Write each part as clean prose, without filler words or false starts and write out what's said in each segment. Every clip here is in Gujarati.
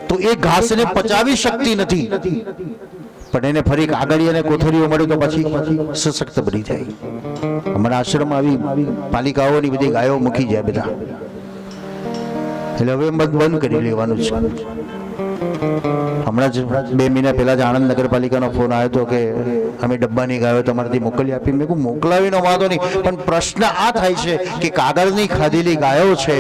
તો એ ઘાસને પચાવી શકતી નથી, પણ એને ફરી કાગળિયા અને કોથળીઓ મળે તો પછી સશક્ત બની જાય. હમણાં આશ્રમમાં આવી પાલિકાઓની બધી ગાયો મૂકી જાય બધા, એટલે હવે બંધ કરી લેવાનું છે. હમણાં જ 2 મહિના પહેલા જ આણંદ નગરપાલિકાનો ફોન આવ્યો હતો કે અમે ડબ્બાની ગાયો તમારાથી મોકલી આપી. મેં કહું મોકલાવીનો વાંધો નહીં, પણ પ્રશ્ન આ થાય છે કે કાગળની ખાધેલી ગાયો છે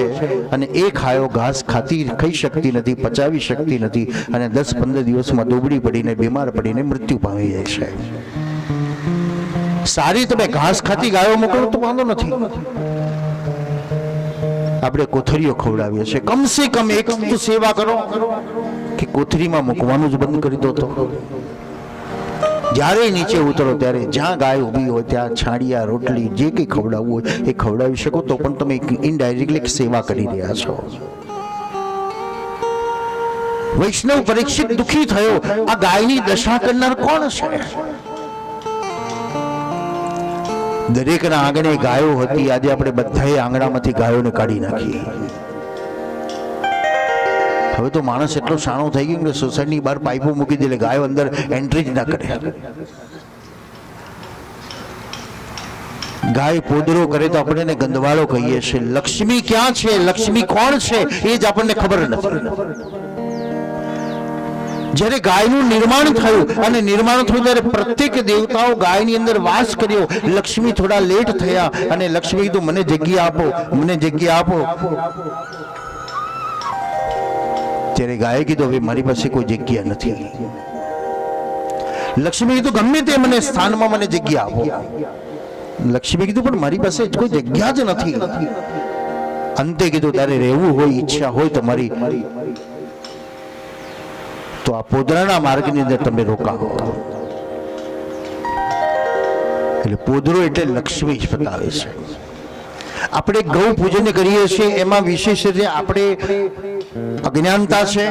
અને એ ખાયો ઘાસ ખાઈ શકતી નથી, પચાવી શકતી નથી, અને 10-15 દિવસમાં દુબળી પડીને બીમાર પડીને મૃત્યુ પામી જાય છે. સારી તમે ઘાસ ખાતી ગાયો મોકલો તો વાંધો નથી, આપણે કોથળીઓ ખવડાવીએ છીએ. કમસે કમ એક તો સેવા કરો કે કોથળીમાં મૂકવાનું જ બંધ કરી દો. તો જ્યારે નીચે ઉતરો ત્યારે જ્યાં ગાય ઊભી હોય ત્યાં છાણિયા રોટલી જે કંઈ ખવડાવવું હોય એ ખવડાવી શકો, તો પણ તમે ઇનડાયરેક્ટલી સેવા કરી રહ્યા છો. વૈષ્ણવ પરીક્ષિત દુઃખી થયો, આ ગાયની દશા કરનાર કોણ છે? દરેકના આંગણે ગાયો હતી, આજે આપણે બધાએ આંગણામાંથી ગાયોને કાઢી નાખી. હવે તો માણસ એટલો શાણો થઈ ગયો કે સોસાયટીની બહાર પાઇપો મૂકી દે, ગાયો અંદર એન્ટ્રી જ ના કરે. ગાય પોદરો કરે તો આપણે એને ગંદવાળો કહીએ છીએ. લક્ષ્મી ક્યાં છે, લક્ષ્મી કોણ છે એ જ આપણને ખબર નથી. જ્યારે ગાયનું નિર્માણ થયું અને નિર્માણ થયું ત્યારે પ્રત્યેક દેવતાઓ ગાયની અંદર વાસ કર્યો. લક્ષ્મી થોડા લેટ થયા અને લક્ષ્મી કીધું મને જગ્યા આપો, મને જગ્યા આપો. ત્યારે ગાયે કીધું હવે મારી પાસે કોઈ જગ્યા નથી. લક્ષ્મી કીધું ગમે તે મને સ્થાનમાં મને જગ્યા આપો. લક્ષ્મી કીધું પણ મારી પાસે કોઈ જગ્યા જ નથી. અંતે કીધું તારે રહેવું હોય, ઈચ્છા હોય તો મારી તો આ પોદરાના માર્ગની અંદર તમે રોકાવો. એટલે પોદરો એટલે લક્ષ્મી જ બતાવે છે. આપણે ગૌ પૂજન કરીએ છીએ એમાં વિશેષ રીતે આપણે અજ્ઞાનતા છે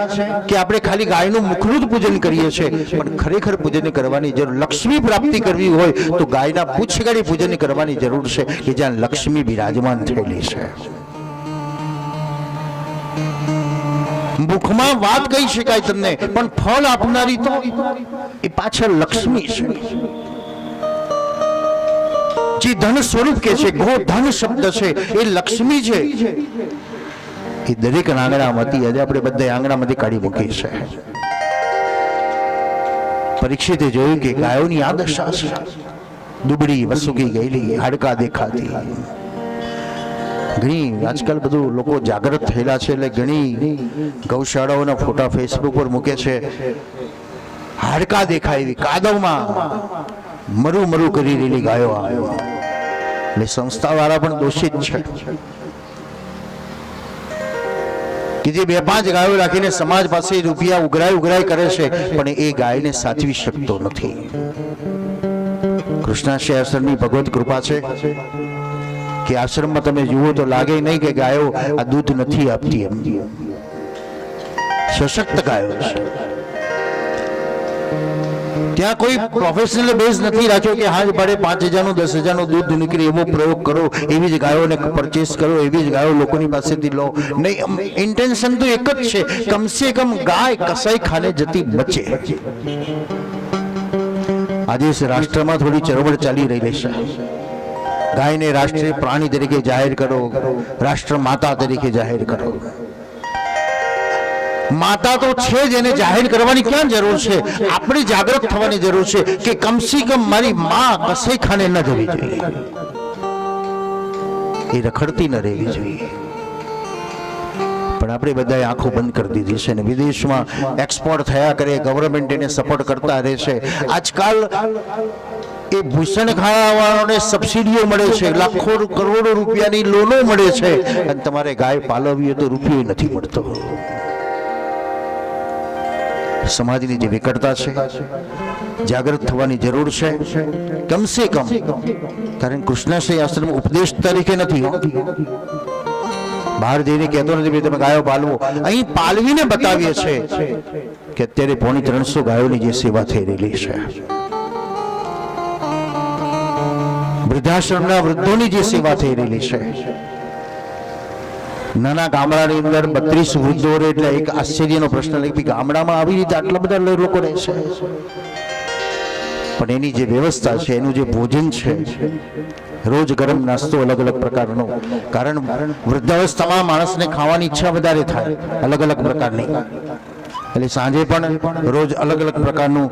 કે આપણે ખાલી ગાયનું મુખનું જ પૂજન કરીએ છીએ, પણ ખરેખર પૂજન કરવાની જરૂર, લક્ષ્મી પ્રાપ્તિ કરવી હોય તો ગાયના પૂછગાડી પૂજન કરવાની જરૂર છે કે જ્યાં લક્ષ્મી બિરાજમાન થયેલી છે. મુખમાં વાત કહી શકાય તમને, પણ ફળ આપનારી તો એ પાછળ લક્ષ્મી છે. જે ધન સ્વરૂપ કે છે, ગો ધન શબ્દ છે એ લક્ષ્મી છે. એ દરેક આંગણામાંથી આજે આપણે બધા આંગણામાંથી કાઢી મૂકી છે. પરીક્ષિતે જોયું કે ગાયોની આ દશા છે, દુબળી વસુકી ગયેલી, હાડકા દેખાતી. ઘણી આજકાલ બધું લોકો જાગૃત થયેલા છે એટલે ઘણી ગૌશાળાઓના ફોટા ફેસબુક પર મૂકે છે. હાડકા દેખાય એવી કાદવમાં મરું મરું કરી રહેલી ગાયો આવે, એટલે સંસ્થાવાળા પણ દોષિત છે કે જે 2-5 ગાયો રાખીને સમાજ પાસે રૂપિયા ઉઘરાય કરે છે, પણ એ ગાયને સાચવી શકતો નથી. કૃષ્ણાશ્રય આશ્રમની ભગવત કૃપા છે કે આશ્રમમાં તમે જુઓ તો લાગે નહીં કે ગાયો આ દૂધ નથી આપતી. એમ સશક્ત ગાયો છે. ત્યાં કોઈ પ્રોફેશનલ બેઝ નથી રાખ્યો કે હા ભાડે 5,000 નું 10,000 નું દૂધ નીકળે એવો પ્રયોગ કરો, એવી જ ગાયોને પરચેસ કરો, એવી જ ગાયો લોકોની પાસેથી લો. નહીં, ઇન્ટેન્શન તો એક જ છે, કમસે કમ ગાય કસાઈ ખાને જતી બચે. આજે રાષ્ટ્રમાં થોડી ચળવળ ચાલી રહી છે. ગાયને રાષ્ટ્રીય પ્રાણી તરીકે જાહેર કરો, રાષ્ટ્ર માતા તરીકે જાહેર કરો. માતા તો છે જ, એને જાહેર કરવાની ક્યાં જરૂર છે? આપણે જાગૃત થવાની જરૂર છે કે કમસે કમ મારી માં કસાઈ ખાને ન જવી જોઈએ, એ રખડતી ન રહેવી જોઈએ. પણ આપણે બધાએ આંખો બંધ કરી દીધી છે ને વિદેશમાં એક્સપોર્ટ થયા કરે, ગવર્મેન્ટ એને સપોર્ટ કરતા રહે છે. આજકાલ એ ભૂષણ ખાવાવાળાને સબસિડીઓ મળે છે, લાખો કરોડો રૂપિયાની લોનો મળે છે, અને તમારે ગાય પાલવવી હોય તો રૂપિયો નથી મળતો. સમાજની જે વિકટતા છે, જાગૃત થવાની જરૂર છે કમસે કમ. કારણ કૃષ્ણાશ્રય આશ્રમ ઉપદેશ તરીકે નથી, બહાર જઈને કહેતો નથી તમે ગાયો પાલવો. અહીં પાલવીને બતાવીએ છીએ કે અત્યારે 350 ગાયોની જે સેવા થઈ રહેલી છે, વૃદ્ધાશ્રમના વૃદ્ધોની જે સેવા થઈ રહેલી છે, નાના ગામડાની અંદર 32 વૃદ્ધો રહે એટલે એક આશ્ચર્યનો પ્રશ્ન લાગે કે ગામડામાં આવી રીતે આટલા બધા લોકો રહેશે, પણ એની જે વ્યવસ્થા છે, એનું જે ભોજન છે, રોજ ગરમ નાસ્તો અલગ અલગ પ્રકારનો, કારણ વૃદ્ધાવસ્થામાં માણસને ખાવાની ઈચ્છા વધારે થાય અલગ અલગ પ્રકારની, એટલે સાંજે પણ રોજ અલગ અલગ પ્રકારનું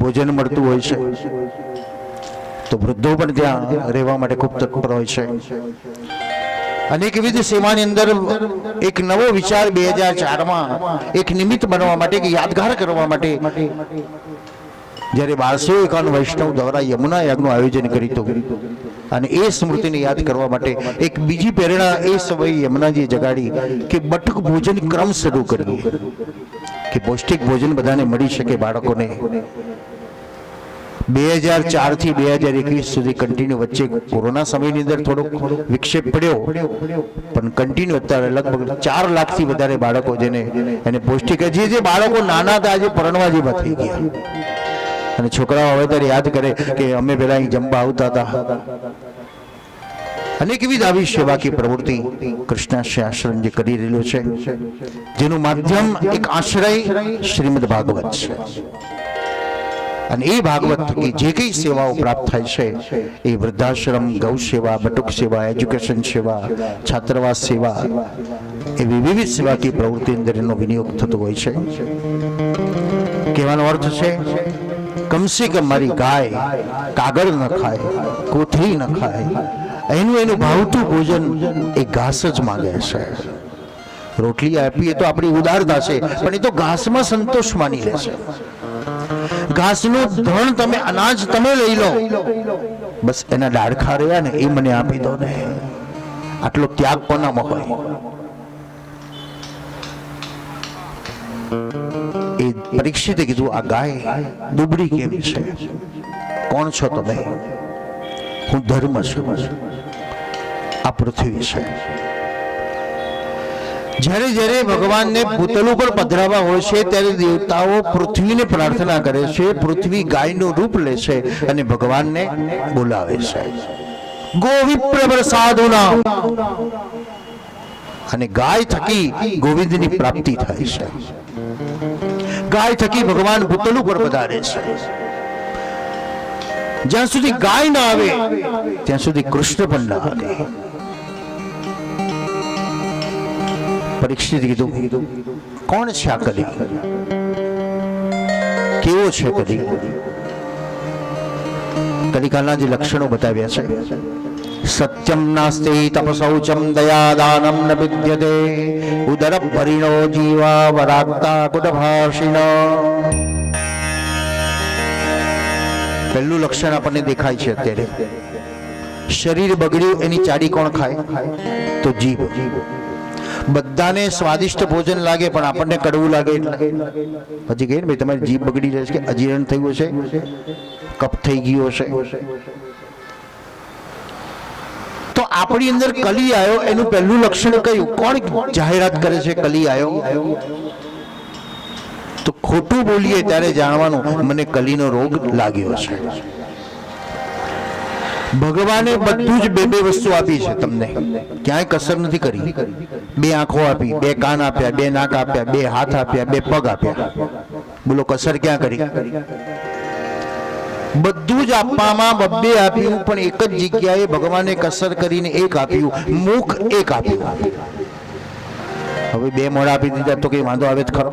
ભોજન મળતું હોય છે. તો વૃદ્ધો પણ ત્યાં રહેવા માટે ખૂબ તત્પર હોય છે. અનેકવિધ સેવાની અંદર એક નવો વિચાર 2004માં એક નિમિત્ત બનવા માટે, કે યાદગાર કરવા માટે, જ્યારે 1251 વૈષ્ણવ દ્વારા યમુના યાગનું આયોજન કર્યું હતું, અને એ સ્મૃતિને યાદ કરવા માટે એક બીજી પ્રેરણા એ સમયે યમુનાજીએ જગાડી કે બટુક ભોજન ક્રમ શરૂ કરીએ, કે પૌષ્ટિક ભોજન બધાને મળી શકે બાળકોને. 2004 થી 2021 સુધી કન્ટિન્યુ, વચ્ચે કોરોના સમયની અંદર થોડોક વિક્ષેપ પડ્યો, પણ કન્ટિન્યુ અત્યારે લગભગ 4 લાખથી વધારે બાળકો જેને એને પૌષ્ટિક, જે બાળકો નાના હતા આજે પરણવા જેવા થઈ ગયા, અને છોકરાઓ હવે ત્યારે યાદ કરે કે અમે પેલા અહીં જમવા આવતા હતા. અનેકવિધ આવી સેવાકીય પ્રવૃત્તિ કૃષ્ણાશ્રય આશ્રમ જે કરી રહેલો છે, જેનું માધ્યમ એક આશ્રય શ્રીમદ ભાગવત છે, અને એ ભાગવત થકી જે કઈ સેવાઓ પ્રાપ્ત થાય છે એ વૃદ્ધાશ્રમ, ગૌ સેવા, બટુક સેવા, એજ્યુકેશન સેવા, છાત્રવાસ સેવા, એવી વિવિધ સેવાકીય પ્રવૃત્તિ અંદર એનો વિનિયોગ થતો હોય છે. કહેવાનો અર્થ છે, કમસે કમ મારી ગાય કાગળ ન ખાય, કોથળી ન ખાય, એનું ભાવતું ભોજન એ ઘાસ જ માંગે છે. રોટલી આપીએ તો આપણી ઉદારતા છે, પણ એ તો ઘાસમાં સંતોષ માની લે છે. ઘાસનું ધણ તમે, અનાજ તમે લઈ લો, બસ એના ડાળખા રહ્યા ને એ મને આપી દો ને, આટલો ત્યાગ કોનામાં હોય? એ પરીક્ષિતે કીધું, આ ગાય દુબળી કેમ છે? કોણ છો તમે? હું ધર્મ છું, આ પૃથ્વી છે. જ્યારે જ્યારે ભગવાનને ભૂતલ ઉપર પધરાવા હોય છે, ત્યારે દેવતાઓ પૃથ્વીને પ્રાર્થના કરે છે, પૃથ્વી ગાયનું રૂપ લે છે અને ભગવાનને બોલાવે છે. ગોવિપ્ર પ્રસાદુના, અને ગાય થકી ગોવિંદની પ્રાપ્તિ થાય છે. ગાય થકી ભગવાન ભૂતલ ઉપર પધારે છે. જ્યાં સુધી ગાય ના આવે ત્યાં સુધી કૃષ્ણ પણ ના આવે. પરીક્ષિત કીધું, કોણ છે આ કલી? કેવો છે કલી? કલિકાલના જે લક્ષણો બતાવ્યા છે, સત્યમ નાસ્તિ તપસૌચમ દયાદાનમ ન વિદ્યતે ઉદર ભરીણો જીવા વરાક્તા કુટભાષિણ. પહેલું લક્ષણ આપણને દેખાય છે અત્યારે. શરીર બગડ્યું એની ચાડી કોણ ખાય? તો જીભ. બધાને સ્વાદિષ્ટ ભોજન લાગે, પણ આપણને કડવું લાગે. પછી કહે ને ભાઈ તમારી જીભ બગડી જાય છે, કે અજીર્ણ થયું છે, કફ થઈ ગયો છે. તો આપણી અંદર કલી આવ્યો, એનું પહેલું લક્ષણ કયું? કોણ જાહેરાત કરે છે કલી આવ્યો? તો ખોટું બોલીએ ત્યારે જાણવાનું મને કલીનો રોગ લાગ્યો છે. ભગવાને બધું જ બે વસ્તુ આપી છે તમને, ક્યાંય કસર નથી કરી. 2 આંખો આપી, 2 કાન આપ્યા, 2 નાક આપ્યા, 2 હાથ આપ્યા, 2 પગ આપ્યા. બોલો કસર ક્યાં કરી? બધું જ આપવામાં 2 આપ્યું, પણ એક જ જગ્યાએ ભગવાને કસર કરીને 1 આપ્યું, મુખ 1 આપ્યું. હવે 2 મોઢા આપી દીધા તો કઈ વાંધો આવે જ ખરો?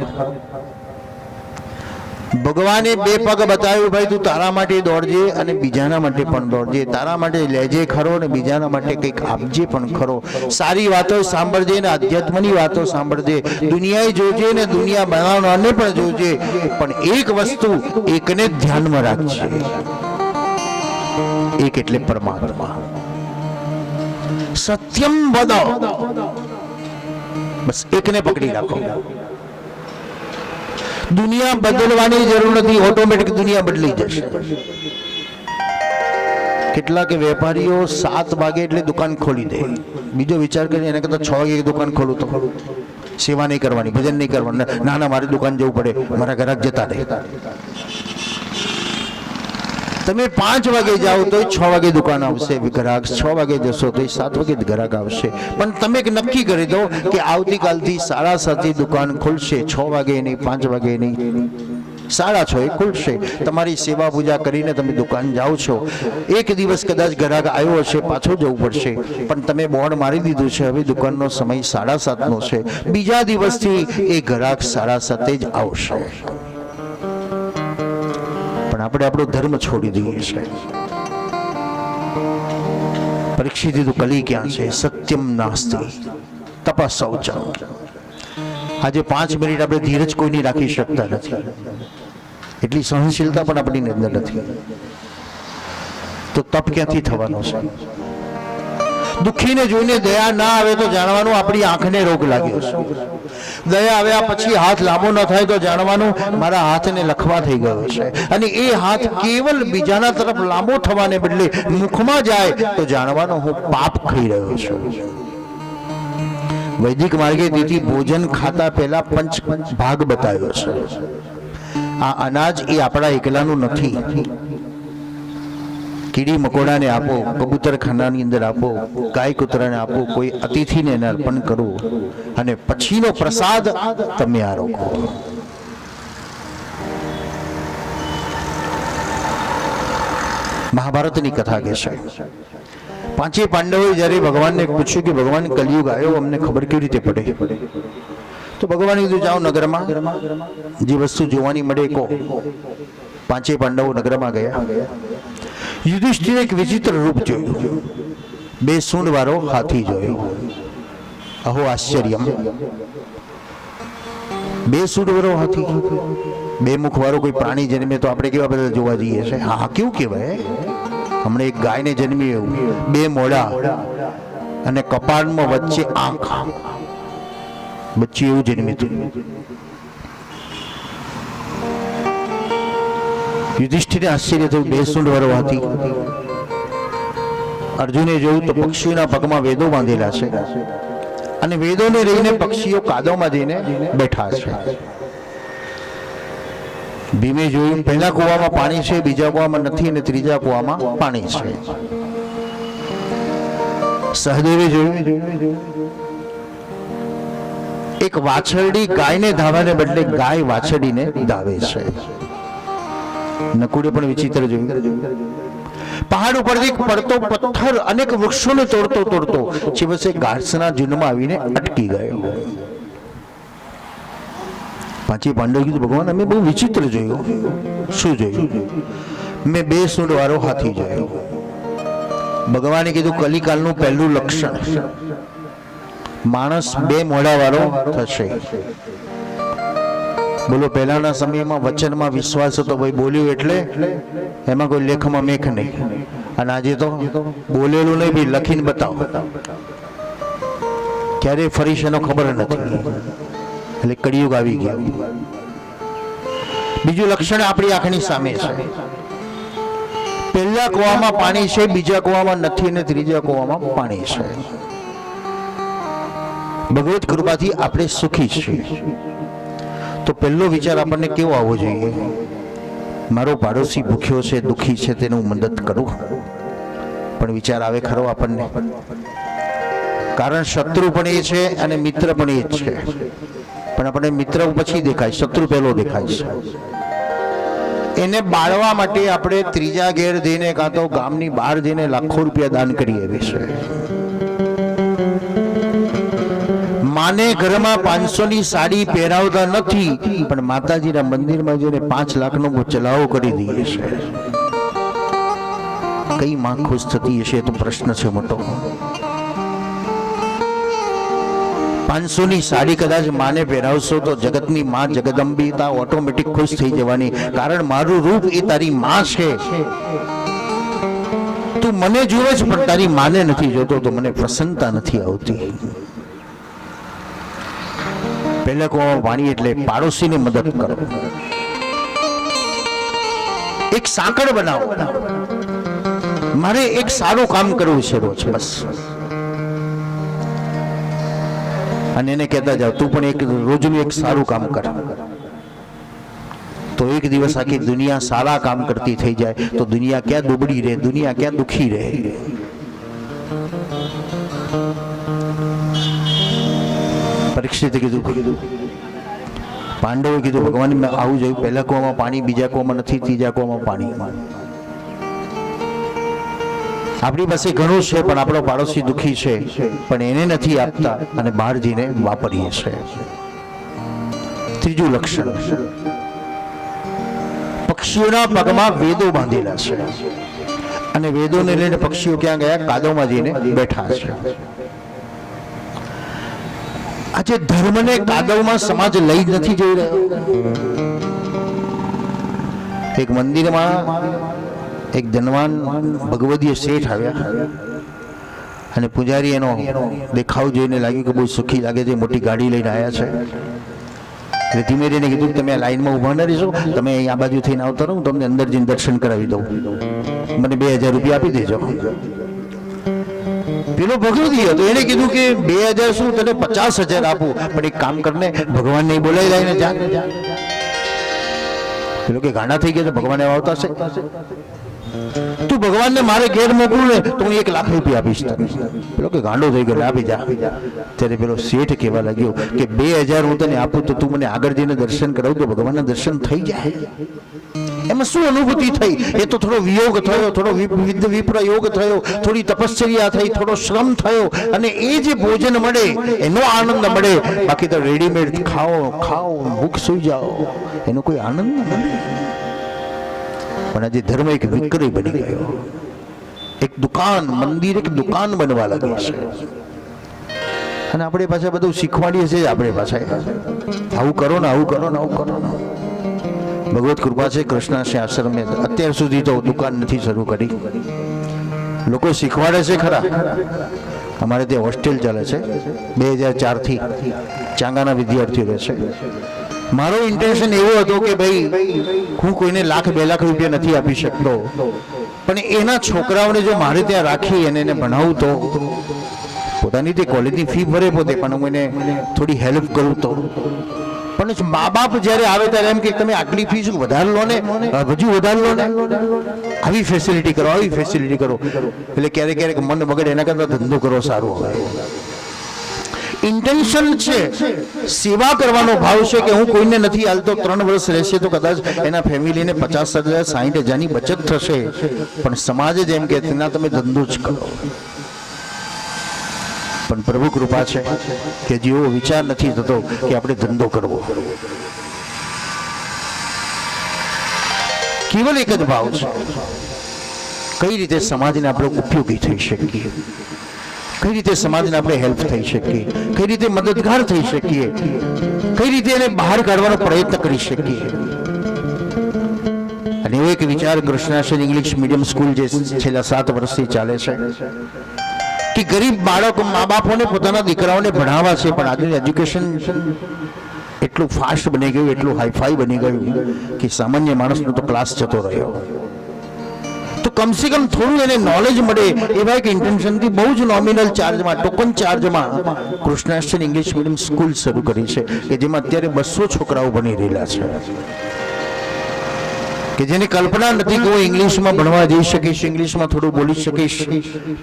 ભગવાને 2 પગ બતાવ્યું, ભાઈ તું તારા માટે દોડજે અને બીજાના માટે પણ દોડજે, તારા માટે લેજે ખરો ને બીજાના માટે કંઈક આપજે પણ ખરો. સારી વાતો સાંભળજે ને આધ્યાત્મની વાતો સાંભળજે, દુનિયાએ જોજે ને દુનિયા બનાવવાને પણ જોજે, પણ એક વસ્તુ એકને ધ્યાનમાં રાખજે, એક એટલે પરમાત્મા. સત્યમ વદ, બસ એકને પકડી રાખો. દુનિયા બદલવાની જરૂર નથી, ઓટોમેટિક દુનિયા બદલી જશે. કેટલાક વેપારીઓ 7 વાગે એટલે દુકાન ખોલી દે, બીજો વિચાર કરીને એને કરતા 6 વાગે દુકાન ખોલું તો સેવા નહીં કરવાની, ભજન નહીં કરવાનું, ના ના મારી દુકાન જવું પડે, મારા ગ્રાહક જતા રહે. તમે 5 વાગે જાઓ તો 6 વાગે દુકાન આવશે ગ્રાહક, 6 વાગે જશો તો 7 વાગે ગ્રાહક આવશે. પણ તમે નક્કી કરી દો કે આવતીકાલથી 7:30 દુકાન ખુલશે, 6 વાગે નહીં, 5 વાગે નહીં, 6:30 ખુલશે. તમારી સેવા પૂજા કરીને તમે દુકાન જાઓ છો. એક દિવસ કદાચ ગ્રાહક આવ્યો હશે, પાછો જવું પડશે, પણ તમે બોર્ડ મારી દીધું છે હવે દુકાનનો સમય 7:30 છે. બીજા દિવસથી એ ગ્રાહક 7:30 જ આવશે. પણ આપણે આપણો ધર્મ છોડી દઈએ છીએ. પરીક્ષિત તો કલી ક્યાં છે? સત્યમ નાસ્તિ તપસૌચમ. આજે 5 મિનિટ આપણે ધીરજ કોઈની રાખી શકતા નથી, એટલી સહનશીલતા પણ આપણી અંદર નથી. તો તપ ક્યાંથી થવાનો છે? દુઃખીને જોઈને દયા ના આવે તો જાણવાનું આપણી આંખને રોગ લાગ્યો છે. દયા આવ્યા પછી હાથ લાંબો ન થાય તો જાણવાનું મારા હાથને લખવા થઈ ગયો છે. અને એ હાથ કેવલ બીજાના તરફ લાંબો થવાને બદલે મુખમાં જાય તો જાણવાનું હું પાપ ખાઈ રહ્યો છું. વૈદિક માર્ગે તેથી ભોજન ખાતા પહેલા પંચ ભાગ બતાવ્યો છે. આ અનાજ એ આપણા એકલાનું નથી. કીડી મકોડાને આપો, કબૂતર ખાનાની અંદર આપો, ગાય કૂતરાને આપો, કોઈ અતિથિને એને અર્પણ કરવું, અને પછીનો પ્રસાદ તમે આરોગો. મહાભારતની કથા કહે છે, 5 પાંડવોએ જ્યારે ભગવાનને પૂછ્યું કે ભગવાન કલિયુગ આવ્યો, અમને ખબર કેવી રીતે પડે? તો ભગવાને કીધું જાઓ નગરમાં, જે વસ્તુ જોવાની મળે કહો. 5 પાંડવો નગરમાં ગયા. યુધિષ્ઠિરે એક વિચિત્ર રૂપ જોયું. 2 સૂંઢ વાળો હાથી જોયો. અહો આશ્ચર્યમ. 2 સૂંઢ વાળો હાથી, 2 મુખ વાળો કોઈ પ્રાણી જન્મે તો આપણે કેવા બધા જોવા જઈએ છે. હા, કેવું કહેવાય? હમણાં એક ગાયને જન્મી એવું, 2 મોઢા અને કપાળમાં વચ્ચે આંખ, બચ્ચું એવું જન્મ્યું હતું. યુધિષ્ઠિરને આશ્ચર્ય થયું, 2 સૂંઢ વાળો હાથી. અર્જુને જોયું તો પક્ષીઓના પગમાં વેદો બાંધેલા છે, અને વેદોને રહીને પક્ષીઓ કાદવમાં જઈને બેઠા છે. ભીમે જોયું, પહેલા કુવામાં પાણી છે, બીજા કુવામાં નથી, અને ત્રીજા કુવામાં પાણી છે. સહદેવે જોયું, એક વાછરડી ગાયને ધાવાને બદલે ગાય વાછરડીને ધાવે છે. નકુડે પણ વિચિત્ર જોયું. પહાડ ઉપરથી પડતો પથ્થર અનેક વૃક્ષોને તોડતો તોડતો છેવટે ઘાસના ઝુંડમાં આવીને અટકી ગયો. 5 પાંડવો કીધું ભગવાન અમે બહુ વિચિત્ર જોયું. શું જોયું? મેં 2 સૂંઢ વાળો હાથી જોયો. ભગવાને કીધું કલિકાલનું પહેલું લક્ષણ, માણસ 2 મોઢા વાળો થશે. બોલો, પહેલાના સમયમાં વચનમાં વિશ્વાસ હતો, ભાઈ બોલ્યું એટલે એમાં કોઈ લેખમાં મેખ નહીં. અને આજે તો બોલેલું નહીં બી લખીને બતાવો, ક્યારે ફરીશ એનો ખબર નથી. એટલે કળિયુગ આવી ગયો. બીજું લક્ષણ આપણી આંખની સામે છે. પહેલા કુવામાં પાણી છે, બીજા કુવામાં નથી, અને ત્રીજા કુવામાં પાણી છે. ભગવત કૃપાથી આપણે સુખી છીએ. તો પહેલો વિચાર આપણને કેવો આવવો જોઈએ? મારો પાડોશી ભૂખ્યો છે, દુઃખી છે, તેનું મદદ કરું. પણ વિચાર આવે ખરો આપણને? કારણ શત્રુ પણ એ છે અને મિત્ર પણ એ જ છે. પણ આપણે મિત્ર પછી દેખાય, શત્રુ પહેલો દેખાય છે. એને બાળવા માટે આપણે ત્રીજા ઘેર જઈને કાં તો ગામની બહાર જઈને લાખો રૂપિયા દાન કરીએ છે. માને ઘરમાં 500 ની સાડી પહેરાવતા નથી, પણ માતાજીના મંદિરમાં જઈને 5 લાખનો ચલાવો કરી દઈએ છે. કઈ માં ખુશ થતી હશે? તો પ્રશ્ન છે મોટો. 500 ની સાડી કદાચ માને પહેરાવશો તો જગતની માં જગદંબિકા ઓટોમેટિક ખુશ થઈ જવાની. કારણ મારું રૂપ એ તારી માં છે. તું મને જુએ છે પણ તારી માને નથી જોતો, તો મને પ્રસન્નતા નથી આવતી. પહેલા કુવામાં પાણી એટલે પાડોશીને મદદ કરો. એક સાંકળ બનાવો. મારે એક સારું કામ કરવું છે રોજ, બસ. અને એને કહેતા જાવ તું પણ એક રોજનું એક સારું કામ કર. तो एक दिवस आखी दुनिया सारा काम करती થઈ જાય तो दुनिया क्या दुबड़ी रहे, दुनिया क्या दुखी रहे। परीक्षित कीधुं, પાંડવે કીધું ભગવાન મેં આવું જોયું, પહેલા કૂવામાં પાણી, બીજા કૂવામાં નથી, ત્રીજા કૂવામાં પાણી। આપણી પાસે ઘણું છે પણ આપણો પાડોશી દુખી છે પણ એને નથી આપતા અને બહાર જઈને વાપરીએ છે। ત્રીજું લક્ષણ, પક્ષીઓના પગમાં વેદો બાંધેલા છે અને વેદોને લઈને પક્ષીઓ ક્યાં ગયા? કાદવમાં જઈને બેઠા છે। આજે ધર્મને કાદવમાં સમાજ લઈ નથી જઈ રહ્યો। એક મંદિરમાં એક ધનવાન ભગવદીય શેઠ આવ્યા અને પૂજારી એનો દેખાવ જોઈને લાગ્યું કે બહુ સુખી લાગે છે, મોટી ગાડી લઈને આવ્યા છે। એટલે ધીમે ધીમે કીધું કે તમે આ લાઈનમાં ઊભા ન રહેશો, તમે અહીં આ બાજુ થઈને આવતા રહો, હું તમને અંદર જઈને દર્શન કરાવી દઉં, મને 2000 રૂપિયા આપી દેજો। પેલો ભગવદી હતો, એને કીધું કે 2000 શું, તને 50,000 આપું, પણ એક કામ કરને, ભગવાન ને બોલાવી લાવીને જા। પેલો કે ગાંડા થઈ ગયા તો ભગવાન એવા આવતા છે, તું ભગવાનને મારે ઘેર મોકલું ને તો હું 1 લાખ રૂપિયા આપીશ તને। પેલો કે ગાંડો થઈ ગયો, આપી જા। ત્યારે પેલો શેઠ કહેવા લાગ્યો કે 2000 હું તને આપું તો તું મને આગળ જઈને દર્શન કરાવું તો ભગવાનના દર્શન થઈ જાય। એમાં શું અનુભૂતિ થઈ? એ તો થોડો વિયોગ થયો, થોડો વિપ્રયોગ થયો, થોડી તપશ્ચર્યા થઈ, થોડો શ્રમ થયો અને એ જે ભોજન મળે એનો આનંદ મળે। બાકી તો રેડીમેડ ખાઓ ખાઓ ભૂખ સુઈ જાઓ, એનો કોઈ આનંદ ન મળે। પણ આજે ધર્મ એક વિક્રય બની ગયો, એક દુકાન, મંદિર એક દુકાન બનવા લાગી છે અને આપણે પાછા બધું શીખવાડીએ છીએ। આપણે પાછા આવું કરો ને, આવું કરો ને, આવું કરો ને। ભગવત કૃપા છે, કૃષ્ણાશ્રમ આશ્રમે અત્યાર સુધી તો દુકાન નથી શરૂ કરી, લોકો શીખવાડે છે ખરા। અમારે ત્યાં હોસ્ટેલ ચાલે છે, 2004 થી ચાંગાના વિદ્યાર્થીઓ રહે છે। મારો ઇન્ટેન્શન એવો હતો કે ભાઈ હું કોઈને 1,00,000-2 લાખ રૂપિયા નથી આપી શકતો, પણ એના છોકરાઓને જો મારે ત્યાં રાખી અને એને ભણાવું તો પોતાની તે કોલેજની ફી ભરે પોતે, પણ હું એને થોડી હેલ્પ કરું તો। પણ મા બાપ જ્યારે આવે ત્યારે એમ કે તમે આટલી ફી શું વધારે લો ને, હજુ વધારે લો ને, આવી ફેસિલિટી કરો, આવી ફેસિલિટી કરો। એટલે ક્યારેક ક્યારેક મન બગડે, એના કરતા ધંધો કરો સારું હોય। ઇન્ટેન્શન છે, સેવા કરવાનો ભાવ છે કે હું કોઈને નથી હાલતો, 3 વર્ષ રહેશે તો કદાચ એના ફેમિલીને 50,000 60,000ની બચત થશે, પણ સમાજ જ એમ કે ના તમે ધંધો જ કરો। પણ પ્રભુ કૃપા છે કે જેવો વિચાર નથી થતો કે આપણે ધંધો કરવો, કેવલ એક જ ભાવ છે, કઈ રીતે સમાજને આપણે ઉપયોગી થઈ શકીએ, કઈ રીતે સમાજને આપણે હેલ્પ થઈ શકીએ, કઈ રીતે મદદગાર થઈ શકીએ, કઈ રીતે એને બહાર કાઢવાનો પ્રયત્ન કરી શકીએ। અને એવો એક વિચાર કૃષ્ણાશ્રમ ઇંગ્લિશ મીડિયમ સ્કૂલ જે છેલ્લા 7 વર્ષથી ચાલે છે કે ગરીબ બાળકો, મા બાપોને પોતાના દીકરાઓને ભણાવવા છે, પણ આજનું એજ્યુકેશન એટલું ફાસ્ટ બની ગયું, એટલું હાઈફાઈ બની ગયું કે સામાન્ય માણસનો તો ક્લાસ જતો રહ્યો। તો કમસે કમ થોડું એને નોલેજ મળે એવા એક ઇન્ટેન્શનથી બહુ જ નોમિનલ ચાર્જમાં, ટોકન ચાર્જમાં કૃષ્ણાશ્રમ ઇંગ્લિશ મીડિયમ સ્કૂલ શરૂ કરી છે કે જેમાં અત્યારે 200 છોકરાઓ ભણી રહેલા છે, કે જેની કલ્પના નથી કે હું ઇંગ્લિશમાં ભણવા જઈ શકીશ, ઇંગ્લિશમાં થોડું બોલી શકીશ,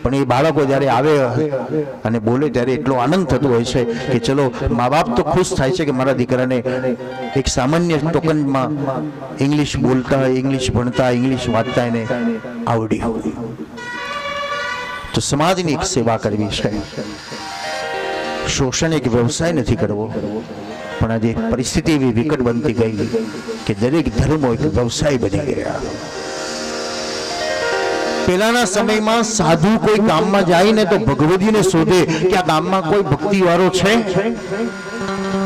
પણ એ બાળકો જ્યારે આવે અને બોલે ત્યારે એટલો આનંદ થતો હોય છે કે ચલો મા બાપ તો ખુશ થાય છે કે મારા દીકરાને એક સામાન્ય ટોકનમાં ઇંગ્લિશ બોલતા, ઇંગ્લિશ ભણતા, ઇંગ્લિશ વાંચતા એને આવડ્યું। તો સમાજની એક સેવા કરવી છે, શોષણ એક વ્યવસાય નથી કરવો। પણ આજે પરિસ્થિતિ એવી વિકટ બનતી ગઈ કે દરેક ધર્મો એક વ્યવસાય બની ગયા। પહેલાના સમયમાં સાધુ કોઈ ગામમાં જાય ને તો ભગવદીને શોધે કે આ ગામમાં કોઈ ભક્તિવાળો છે।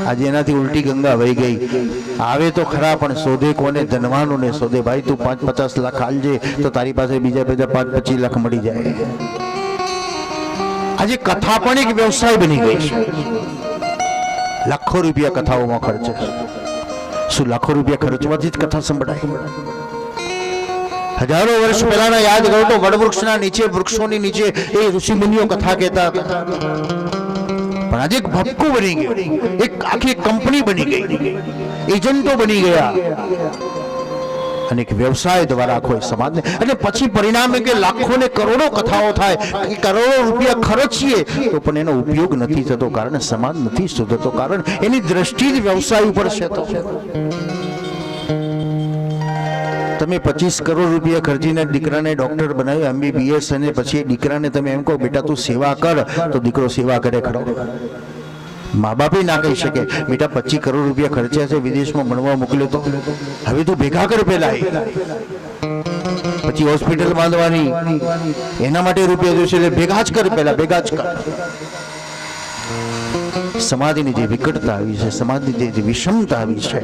આજે એનાથી ઉલટી ગંગા વહી ગઈ, આવે તો ખરા પણ શોધે કોને? ધનવાનોને શોધે। ભાઈ તું 5-50 લાખ આલજે તો તારી પાસે બીજા 5-25 લાખ મળી જાય। આજે કથા પણ એક વ્યવસાય બની ગઈ છે, લાખો રૂપિયા કથાઓમાં ખર્ચે। શું લાખો રૂપિયા ખર્ચવાથી જ કથા સંભળાય? હજારો વર્ષ પહેલાના યાદ કરો તો વડવૃક્ષના નીચે, વૃક્ષોની નીચે એ ઋષિમુનિઓ કથા કહેતા હતા, પણ આજે એક ભપકું બની ગયું, એક આખી કંપની બની ગઈ। એજન્ટો બની ગયા અને એક વ્યવસાય દ્વારા આખો સમાજને, અને પછી પરિણામે કે લાખો ને કરોડો કથાઓ થાય કે કરોડો રૂપિયા ખર્ચીએ તો પણ એનો ઉપયોગ નથી થતો, કારણ સમાજ નથી સુધરતો, કારણ એની દ્રષ્ટિ જ વ્યવસાય ઉપર છે. તો તમે 25 કરોડ રૂપિયા ખર્ચીને દીકરાને ડોક્ટર બનાવ્યો, MBBS, અને પછી દીકરાને તમે એમ કહો બેટા તું સેવા કર, તો દીકરો સેવા કરે ખરો? મા બાપે ના કહી શકે બેટા 25 કરોડ રૂપિયા ખર્ચ્યા છે, વિદેશમાં ભણવા મોકલ્યો, તો હવે તું ભેગા કર, પેલા પછી હોસ્પિટલ બાંધવાની એના માટે રૂપિયા જોઈશે, એટલે ભેગા જ કર, પેલા ભેગા જ કર. સમાજની જે વિકટતા આવી છે, સમાજની જે વિષમતા આવી છે,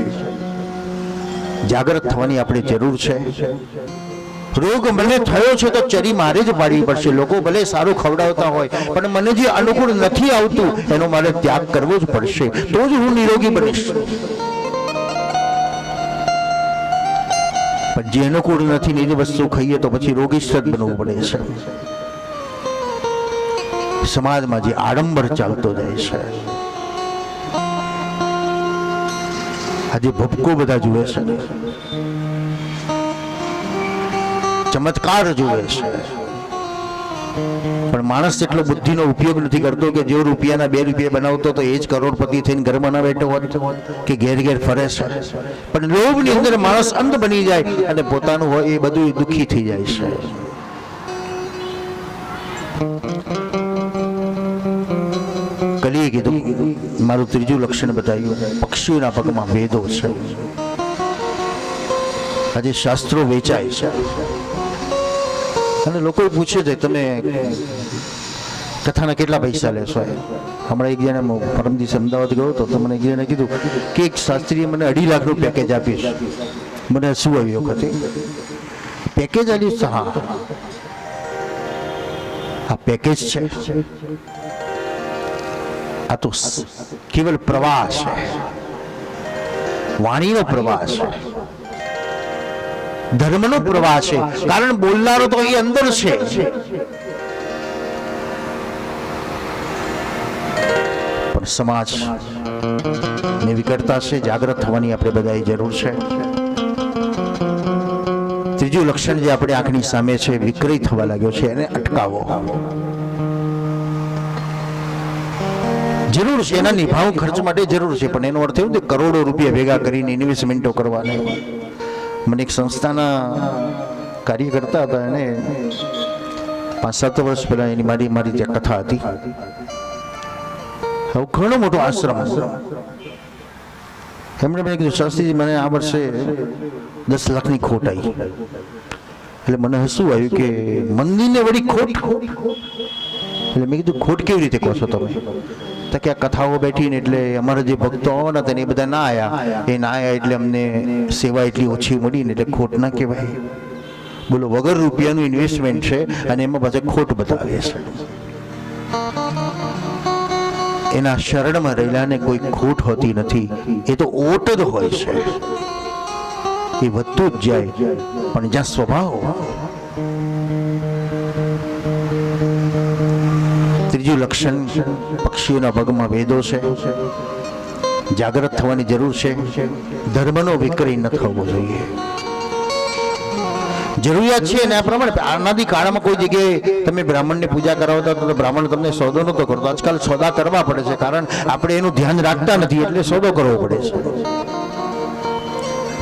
જાગૃત થવાની આપણે જરૂર છે. રોગ મને થયો છે તો ચરી મારે જ પાડવી પડશે. લોકો ભલે સારું ખવડાવતા હોય, પણ મને જે અનુકૂળ નથી આવતું એનો મારે ત્યાગ કરવો જ પડશે, તો જ હું નિરોગી બનીશ. પણ જે અનુકૂળ નથી ને એ વસ્તુ ખાઈએ તો પછી રોગીસ્થ બનવું પડે છે. સમાજમાં જે આડંબર ચાલતો જાય છે, આજે ભપકો બધા જુએ છે, ચમત્કાર જુએ છે, પણ માણસ એટલો બુદ્ધિનો ઉપયોગ નથી કરતો કે જો રૂપિયાના 2 રૂપિયા બનાવતો તો એ જ કરોડપતિ થઈને ઘરમાં ના બેઠો હોત કે ઘેર ઘેર ફરે છે. પણ લોભની અંદર માણસ અંધ બની જાય અને પોતાનું હોય એ બધું દુઃખી થઈ જાય છે. કલીએ કીધું, મારું ત્રીજું લક્ષણ બતાવ્યું, પક્ષીઓના પગમાં વેદો છે. આજે શાસ્ત્રો વેચાય છે અને લોકો પૂછે છે તમે કથાના કેટલા પૈસા લેશો? હમણાં એક જણે પરમ દિવસે અમદાવાદ ગયો તો મને એક જણે કીધું કે એક શાસ્ત્રીએ મને 2.5 લાખનું પેકેજ આપ્યું. મને શું આવ્યું વખતે પેકેજ આપ્યું? હા, આ પેકેજ છે. આ તો કેવલ પ્રવાસ છે, વાણીનો પ્રવાસ છે, ધર્મનો પ્રવાસ છે, કારણ બોલનારો તો એ અંદર છે. પણ સમાજ ની વિકટતા છે, જાગૃત થવાની આપણે બધાએ જરૂર છે. ત્રીજું લક્ષણ જે આપણે આંખની સામે છે, વિકરી થવા લાગ્યો છે, એને અટકાવો. જરૂર છે એના નિભાવ ખર્ચ માટે જરૂર છે, પણ એનો અર્થ એવું કે કરોડો રૂપિયા ભેગા કરીને ઇન્વેસ્ટમેન્ટો કરવાના. મને એક સંસ્થાના કાર્ય કરતા હતા, એને 5-7 વર્ષ પહેલા એની મારી ત્યાં કથા હતી. હવે ઘણો મોટો આશ્રમ. એમણે મને કીધું શાસ્ત્રીજી મને આ વર્ષે 10 લાખની ખોટ આવી. એટલે મને હસવું આવ્યું કે મંદિરને વળી ખોટ? એટલે મેં કીધું ખોટ કેવી રીતે કહો છો તમે? તો કે આ કથાઓ બેઠી ને એટલે અમારા જે ભક્તો આવવાના હતા ને એ બધા ના આવ્યા, એ ના આવ્યા એટલે અમને સેવા એટલી ઓછી મળી ને એટલે ખોટ ના કહેવાય. બોલો, વગર રૂપિયાનું ઇન્વેસ્ટમેન્ટ છે અને એમાં પાછા ખોટ બતાવે છે. એના શરણમાં રહેલાને કોઈ ખોટ હોતી નથી, એ તો ઓટ જ હોય છે. એ વધતું જ જાય, પણ જ્યાં સ્વભાવ. ત્રીજું લક્ષણ, પક્ષીઓના પગમાં વેદો છે. જાગૃત થવાની જરૂર છે. ધર્મનો વિકરી ન થવો જોઈએ. જરૂરિયાત છે ને આ પ્રમાણે આનાદી કાળમાં કોઈ જગ્યાએ તમે બ્રાહ્મણને પૂજા કરાવતા તો બ્રાહ્મણ તમને સોદો નહોતો કરતો. આજકાલ સોદા કરવા પડે છે, કારણ આપણે એનું ધ્યાન રાખતા નથી એટલે સોદો કરવો પડે છે.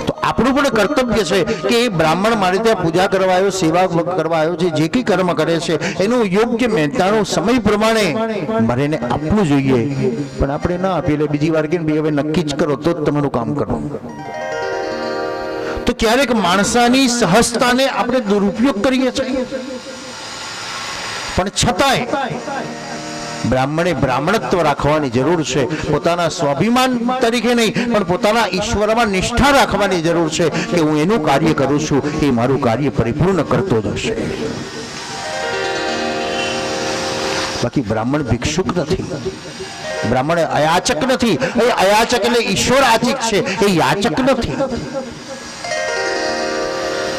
તો આપણું પણ કર્તવ્ય છે કે એ બ્રાહ્મણ મારી ત્યાં પૂજા કરવા આવ્યો, સેવા કરવા આવ્યો છે, જે કંઈ કર્મ કરે છે એનું યોગ્ય મહેનતાનો સમય પ્રમાણે મારે એને આપવું જોઈએ. પણ આપણે ના આપીએ એટલે બીજી વાર કે હવે નક્કી જ કરો તો જ તમારું કામ કરો. તો ક્યારેક માણસાની સહજતાને આપણે દુરુપયોગ કરીએ છીએ. પણ છતાંય બ્રાહ્મણે બ્રાહ્મણત્વ રાખવાની જરૂર છે. પોતાના સ્વાભિમાન તરીકે નહીં, પણ પોતાના ઈશ્વરમાં નિષ્ઠા રાખવાની જરૂર છે કે હું એનું કાર્ય કરું છું, એ મારું કાર્ય પરિપૂર્ણ કરતો જ હશે. બાકી બ્રાહ્મણ ભિક્ષુક નથી, બ્રાહ્મણ અયાચક નથી. એ અયાચક એટલે ઈશ્વર આચિક છે, એ યાચક નથી.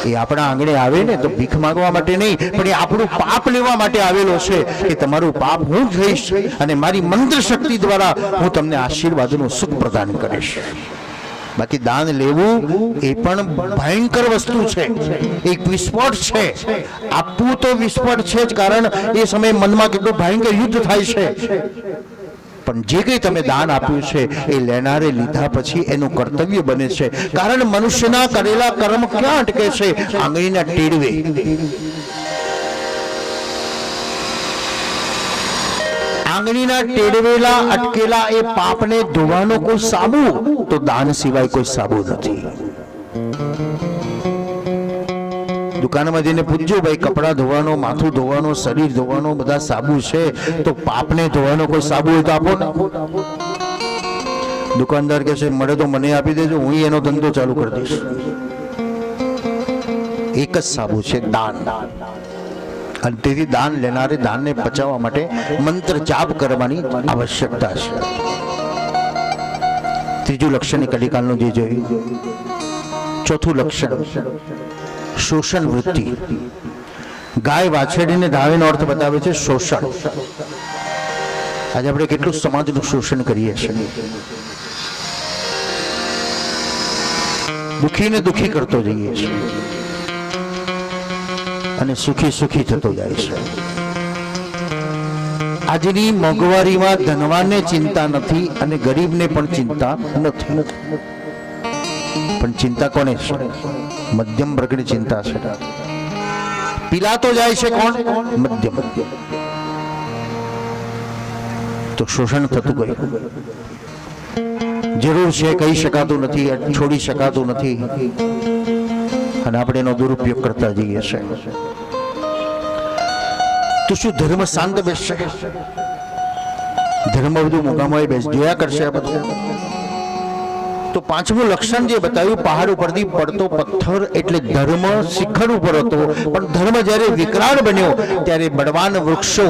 એ આપણા આંગણે આવે ને તો ભીખ માંગવા માટે નહીં, પણ એ આપણું પાપ લેવા માટે આવેલો છે કે તમારું પાપ હું લઈશ અને મારી મંત્ર શક્તિ દ્વારા હું તમને આશીર્વાદનું સુખ પ્રદાન કરીશ. બાકી દાન લેવું એ પણ ભયંકર વસ્તુ છે, એક વિસ્ફોટ છે. આપવું તો વિસ્ફોટ છે જ, કારણ એ સમયે મનમાં કેટલું ભયંકર યુદ્ધ થાય છે. પણ જે કંઈ તમે દાન આપ્યું છે એ લેનારે લીધા પછી એનું કર્તવ્ય બને છે. કારણ મનુષ્યના કરેલા કર્મ ક્યાં અટકે છે? આંગળીના ટેડવે. આંગળીના ટેડવેલા અટકેલા એ પાપને ધોવાનો કોઈ સાબુ તો દાન સિવાય કોઈ સાબુ નથી. દુકાનમાં જઈને પૂછજો, ભાઈ કપડા ધોવાનો, માથું ધોવાનો, શરીર ધોવાનો બધા સાબુ છે, તો પાપને ધોવાનો કોઈ સાબુ હોય તો આપો ને. દુકાનદાર કહે છે મળે તો મને આપી દેજો, હું એનો ધંધો ચાલુ કરી દઈશ. એક જ સાબુ છે, દાન. અને તેથી દાન લેનારે દાનને બચાવવા માટે મંત્ર જાપ કરવાની આવશ્યકતા છે. ત્રીજું લક્ષણ કલિકાલનું જે જોયું. ચોથું લક્ષણ શોષણ વૃત્તિ. ગાય વાછરડીને ધાવેનો અર્થ બતાવે છે શોષણ. આજે આપણે કેટલું સમાજનું શોષણ કરીએ છીએ. દુખીને દુખી કરતો જઈએ છીએ અને સુખી સુખી થતો જાય છે. આજની મોંઘવારીમાં ધનવાનને ચિંતા નથી અને ગરીબને પણ ચિંતા નથી. પણ ચિંતા કોને છે? મધ્યમ વર્ગની ચિંતા છે. પીલાતો જાય છે કોણ? મધ્યમ. તો શોષણ થતું ગયું. જરૂર છે, કહી શકાતું નથી, છોડી શકાતું નથી, અને આપણે એનો દુરુપયોગ કરતા જઈએ છીએ. તો શું ધર્મ શાંત બેસશે? ધર્મ બધું મોગામાં બેસ જોયા કરશે આ બધું? તો પાંચમું લક્ષણ જે બતાવ્યું, પહાડ ઉપરથી પડતો પથ્થર એટલે ધર્મ શિખર ઉપર હતો. પણ ધર્મ જ્યારે વિકરાળ બન્યો ત્યારે બળવાન વૃક્ષો,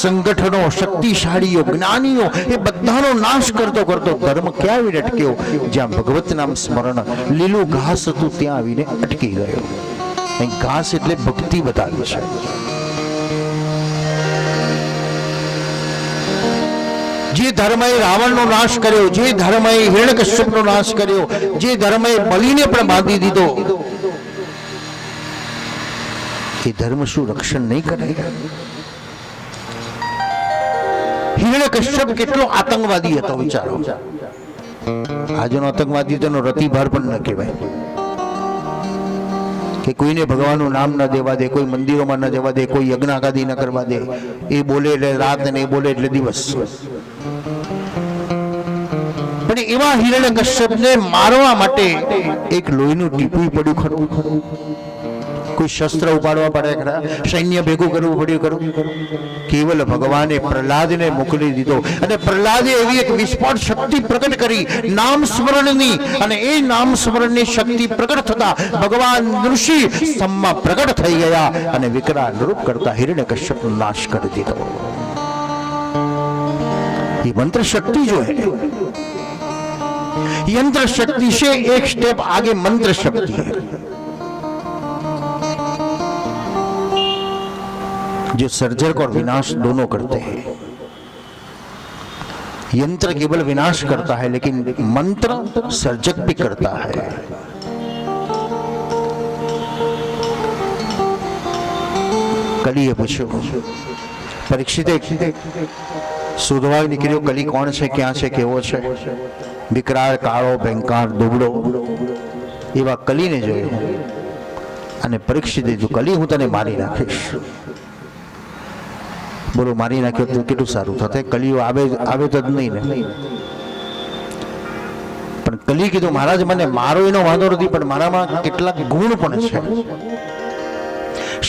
સંગઠનો, શક્તિશાળીઓ, જ્ઞાનીઓ એ બધાનો નાશ કરતો કરતો ધર્મ ક્યાં આવીને અટક્યો? જ્યાં ભગવત નામ સ્મરણ, લીલું ઘાસ હતું ત્યાં આવીને અટકી ગયો. અહીં ઘાસ એટલે ભક્તિ બતાવી છે. જે ધર્મએ રાવણનો નાશ કર્યો, જે ધર્મએ હિરણ્યકશ્યપનો નાશ કર્યો, જે ધર્મએ બલિને પણ બાંધી દીધો, એ ધર્મ શું રક્ષણ નહીં કરે? હિરણ્યકશ્યપ કેટલો આતંકવાદી હતો વિચારો. આજનો આતંકવાદી તેનો રતિભાર પણ ન કહેવાય. કે કોઈને ભગવાનનું નામ ન દેવા દે, કોઈ મંદિરોમાં ન જવા દે, કોઈ યજ્ઞાગાદી ન કરવા દે. એ બોલે એટલે રાત ને એ બોલે એટલે દિવસ. પણ એવા હિરણ્યકશ્યપને મારવા માટે એક લોહીનું ટીપું પડ્યું ખરું? કોઈ શસ્ત્ર ઉપાડવા પડે ખરા? સૈન્ય ભેગું કરવું પડ્યું ખરું? કેવલ ભગવાને પ્રહલાદને મોકલી દીધો, અને પ્રહલાદે એવી એક વિસ્ફોટ શક્તિ પ્રકટ કરી નામ સ્મરણની, અને એ નામ સ્મરણની શક્તિ પ્રકટ થતા ભગવાન ઋષિ સ્તંભમાં પ્રકટ થઈ ગયા અને વિકરાળ રૂપ કરતા હિરણ્યકશ્યપનો નાશ કરી દીધો. ये मंत्र शक्ति जो है, यंत्र शक्ति से एक स्टेप आगे मंत्र शक्ति है, जो सर्जक और विनाश दोनों करते हैं. यंत्र केवल विनाश करता है, लेकिन मंत्र सर्जक भी करता है. कलिए पूछो, परीक्षित શોધવા નીકળ્યો કલી કોણ છે, ક્યાં છે, કેવો છે? વિકરાળ, કાળો, ભયંકર, દુબળો એવા કલીને જોયો અને પરીક્ષિત દીધું, કલી હું તને મારી નાખીશ. બોલો, મારી નાખ્યો તો કેટલું સારું થશે? કલીઓ આવે તો જ નહીં ને. પણ કલી કીધું, મહારાજ મને મારો એનો વાંધો નથી, પણ મારામાં કેટલાક ગુણ પણ છે.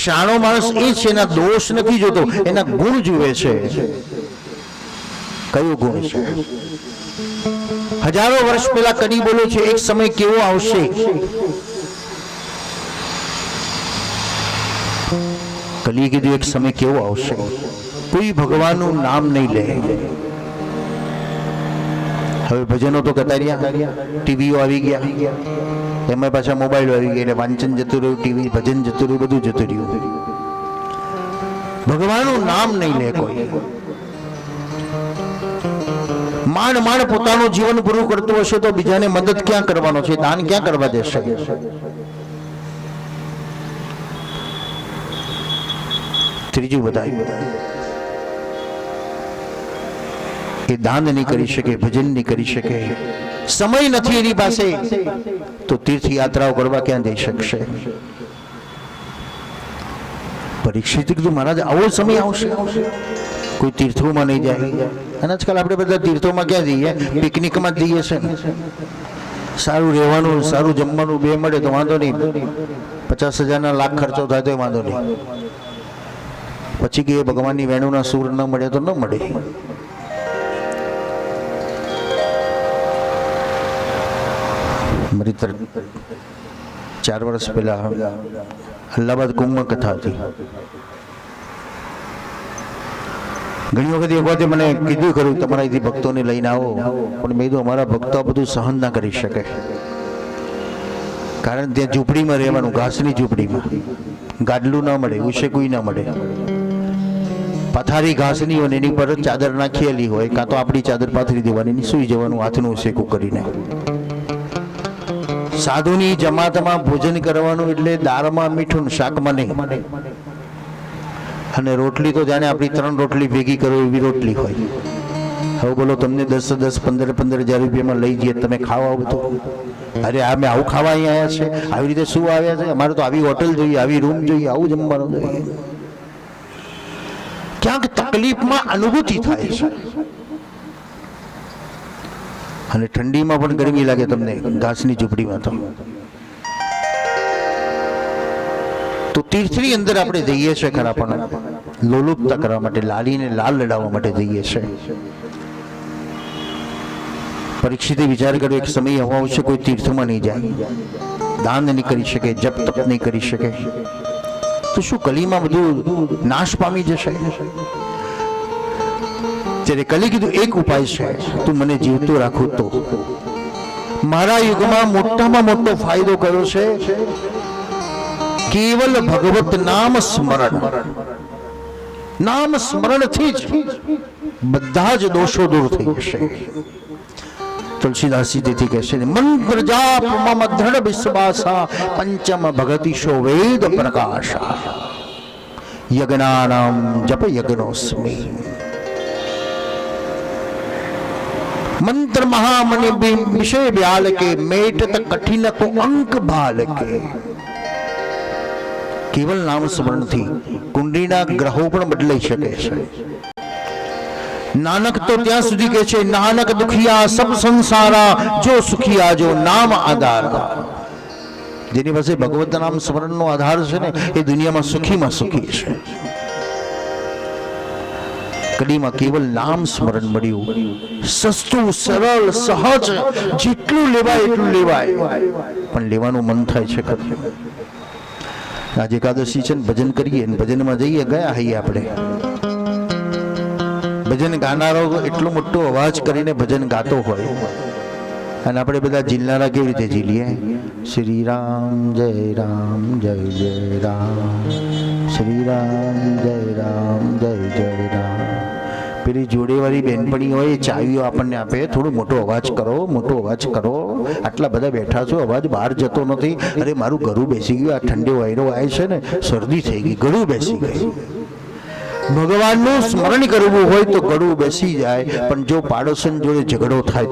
શાણો માણસ એ છે, એના દોષ નથી જોતો, એના ગુણ જુએ છે. કયો ગુણ છે? હજારો વર્ષ પહેલા કડી બોલે છે, એક સમય કેવો આવશે, કલી કીધું એક સમય કેવો આવશે, કોઈ ભગવાનનું નામ નહીં લે. હવે ભજનો તો કરતા રહ્યા, ટીવીઓ આવી ગયા, એમાં પાછા મોબાઈલ આવી ગયા, એટલે વાંચન જતું રહ્યું, ટીવી ભજન જતું રહ્યું, બધું જતું રહ્યું. ભગવાનનું નામ નહીં લે કોઈ. માંડ માંડ પોતાનું જીવન પૂરું કરતો હશે તો બીજાને મદદ ક્યાં કરવાનો છે, દાન ક્યાં કરવા દેશે? ત્રીજું બતાવ્યું, એ દાન નહીં કરી શકે, ભજન નહીં કરી શકે, સમય નથી એની પાસે, તો તીર્થયાત્રાઓ કરવા ક્યાં જઈ શકશે? પરીક્ષિત કીધું મહારાજ આવો સમય આવશે, કોઈ તીર્થોમાં નહીં જાય. અને આજકાલ આપણે બધા તીર્થોમાં ક્યાં જઈએ? પિકનિકમાં જ જઈએ છે. સારું રહેવાનું, સારું જમવાનું બે મળે તો વાંધો નહીં, 50,000 લાખ ખર્ચો થાય તો વાંધો નહીં. પછી કે ભગવાનની વેણુના સૂર ન મળે તો ન મળે. મારી 4 વર્ષ પહેલા અલ્હાબાદ કુંભમાં કથા હતી. ઘણી વખત એક વખતે મને કીધું ખરું તમારા અહીંથી ભક્તોને લઈને આવો, પણ મેં કીધું અમારા ભક્તો બધું સહન ના કરી શકે, કારણ ત્યાં ઝૂંપડીમાં રહેવાનું, ઘાસની ઝૂંપડીમાં, ગાડલું ના મળે, ઉશે કોઈ ના મળે, પથારી ઘાસની હોય, એની પર ચાદર નાખેલી હોય, કાં તો આપણી ચાદર પાથરી દેવાની, સુઈ જવાનું હાથનું શેકું કરીને. સાધુની જમાતમાં ભોજન કરવાનું એટલે દાળમાં મીઠું, શાકમાં નહીં. અને રોટલી તો જાણે આપણી 3 રોટલી ભેગી કરો એવી રોટલી હોય. હવે બોલો તમને 10,000 15,000 રૂપિયામાં લઈ જઈએ, તમે ખાવા બધું? અરે અમે આવું ખાવા અહીંયા આવ્યા છે, આવી રીતે શું આવ્યા છે? અમારે તો આવી હોટલ જોઈએ, આવી રૂમ જોઈએ, આવું જમવાનું જોઈએ. ક્યાંક તકલીફમાં અનુભૂતિ થાય છે. અને ઠંડીમાં પણ ગરમી લાગે તમને ઘાસની ઝૂંપડીમાં. તો તીર્થની અંદર આપણે જઈએ છીએ ખરા, પણ લોલુપતા કરવા માટે, લાલીને લાલ લડાવવા માટે જઈએ છીએ. પરીક્ષિતે વિચાર કર્યો એક સમય એવો આવશે કોઈ તીર્થમાં નહીં જાય, દાન નહીં કરી શકે, જપ તપ નહીં કરી શકે, તો શું કલીમાં બધું નાશ પામી જશે? ત્યારે કલી કીધું એક ઉપાય છે, તું મને જીવતો રાખું તો. મારા યુગમાં મોટામાં મોટો ફાયદો કર્યો છે કેવલ ભગવત નામ સ્મરણ. નામ સ્મરણથી જ બધા જ દોષો દૂર થઈ જશે. તુલસીદાસજી તેથી કહે છે, મંત્ર જાપ મમ દ્રઢ વિશ્વાસા, પંચમ ભગતિશો વેદ પ્રકાશા, યજ્ઞાનામ જપ યજ્ઞોસ્મિ. મંત્ર મહામનિ વિષય વ્યાલ કે, મેટત કઠિન કો અંક ભાલ કે. કેવલ નામ સ્મરણથી કુંડળીના ગ્રહો પણ બદલાઈ શકે છે. નાનક તો ત્યાં સુધી કહે છે, નાનક દુખિયા સબ સંસારા, જો સુખિયા જો નામ આધાર. જેની પાસે ભગવત નામ સ્મરણનો આધાર છે ને, એ દુનિયામાં સુખીમાં સુખી છે. કડીમાં કેવલ નામ સ્મરણ મળ્યું, સસ્તું, સરળ, સહજ, જેટલું લેવાય એટલું લેવાય, પણ લેવાનું મન થાય છે. આજે એકાદશી છે ને, ભજન કરીએ ને ભજનમાં જઈએ, ગયા હઈએ આપણે. ભજન ગાનારો એટલો મોટો અવાજ કરીને ભજન ગાતો હોય, અને આપણે બધા જીલનારા કેવી રીતે જીલીએ? શ્રી રામ જય રામ જય જય રામ, શ્રી રામ જય રામ જય જય રામ. પેલી જોડેવાળી બેનપણી હોય, એ ચાવીઓ આપણને આપે, થોડો મોટો અવાજ કરો, મોટો અવાજ કરો, આટલા બધા બેઠા છો, અવાજ બહાર જતો નથી. અરે મારું ગળું બેસી ગયું, આ ઠંડો વાયરો આવે છે ને, શરદી થઈ ગઈ, ગળું બેસી ગયું. ભગવાનનું સ્મરણ કરવું હોય તો ગળું બેસી જાય, પણ જો પાડોશન જોડે ઝઘડો થાય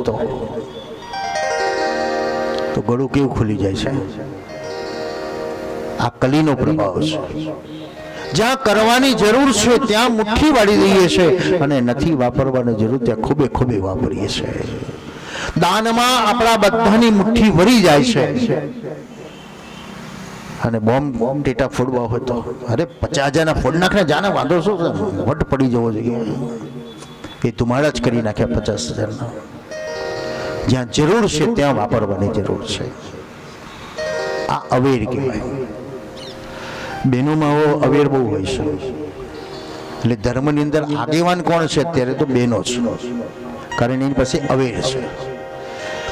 તો ગળું કેવું ખુલી જાય છે? આ કલીનો પ્રભાવ છે. જ્યાં કરવાની જરૂર છે ત્યાં મુઠ્ઠી વાળી દઈએ છે, અને નથી વાપરવાની જરૂર ત્યાં ખૂબે ખૂબે વાપરીએ છે. દાનમાં આપણા બધાની મુઠ્ઠી ભરી જાય છે. અને બોમ્બ ટેટા ફોડવા હોય તો અરે 50,000 ફોડ નાખને, જાને વાંધો શું છે, વટ પડી જવો જોઈએ. એ તમારા જ કરી નાખ્યા 50,000. જ્યાં જરૂર છે ત્યાં વાપરવાની જરૂર છે. આ અવેર કહેવાય. બહેનોમાં અવેર બહુ હોય છે. એટલે ધર્મની અંદર આગેવાન કોણ છે અત્યારે? તો બહેનો છે, કારણ એની પાસે અવેર છે.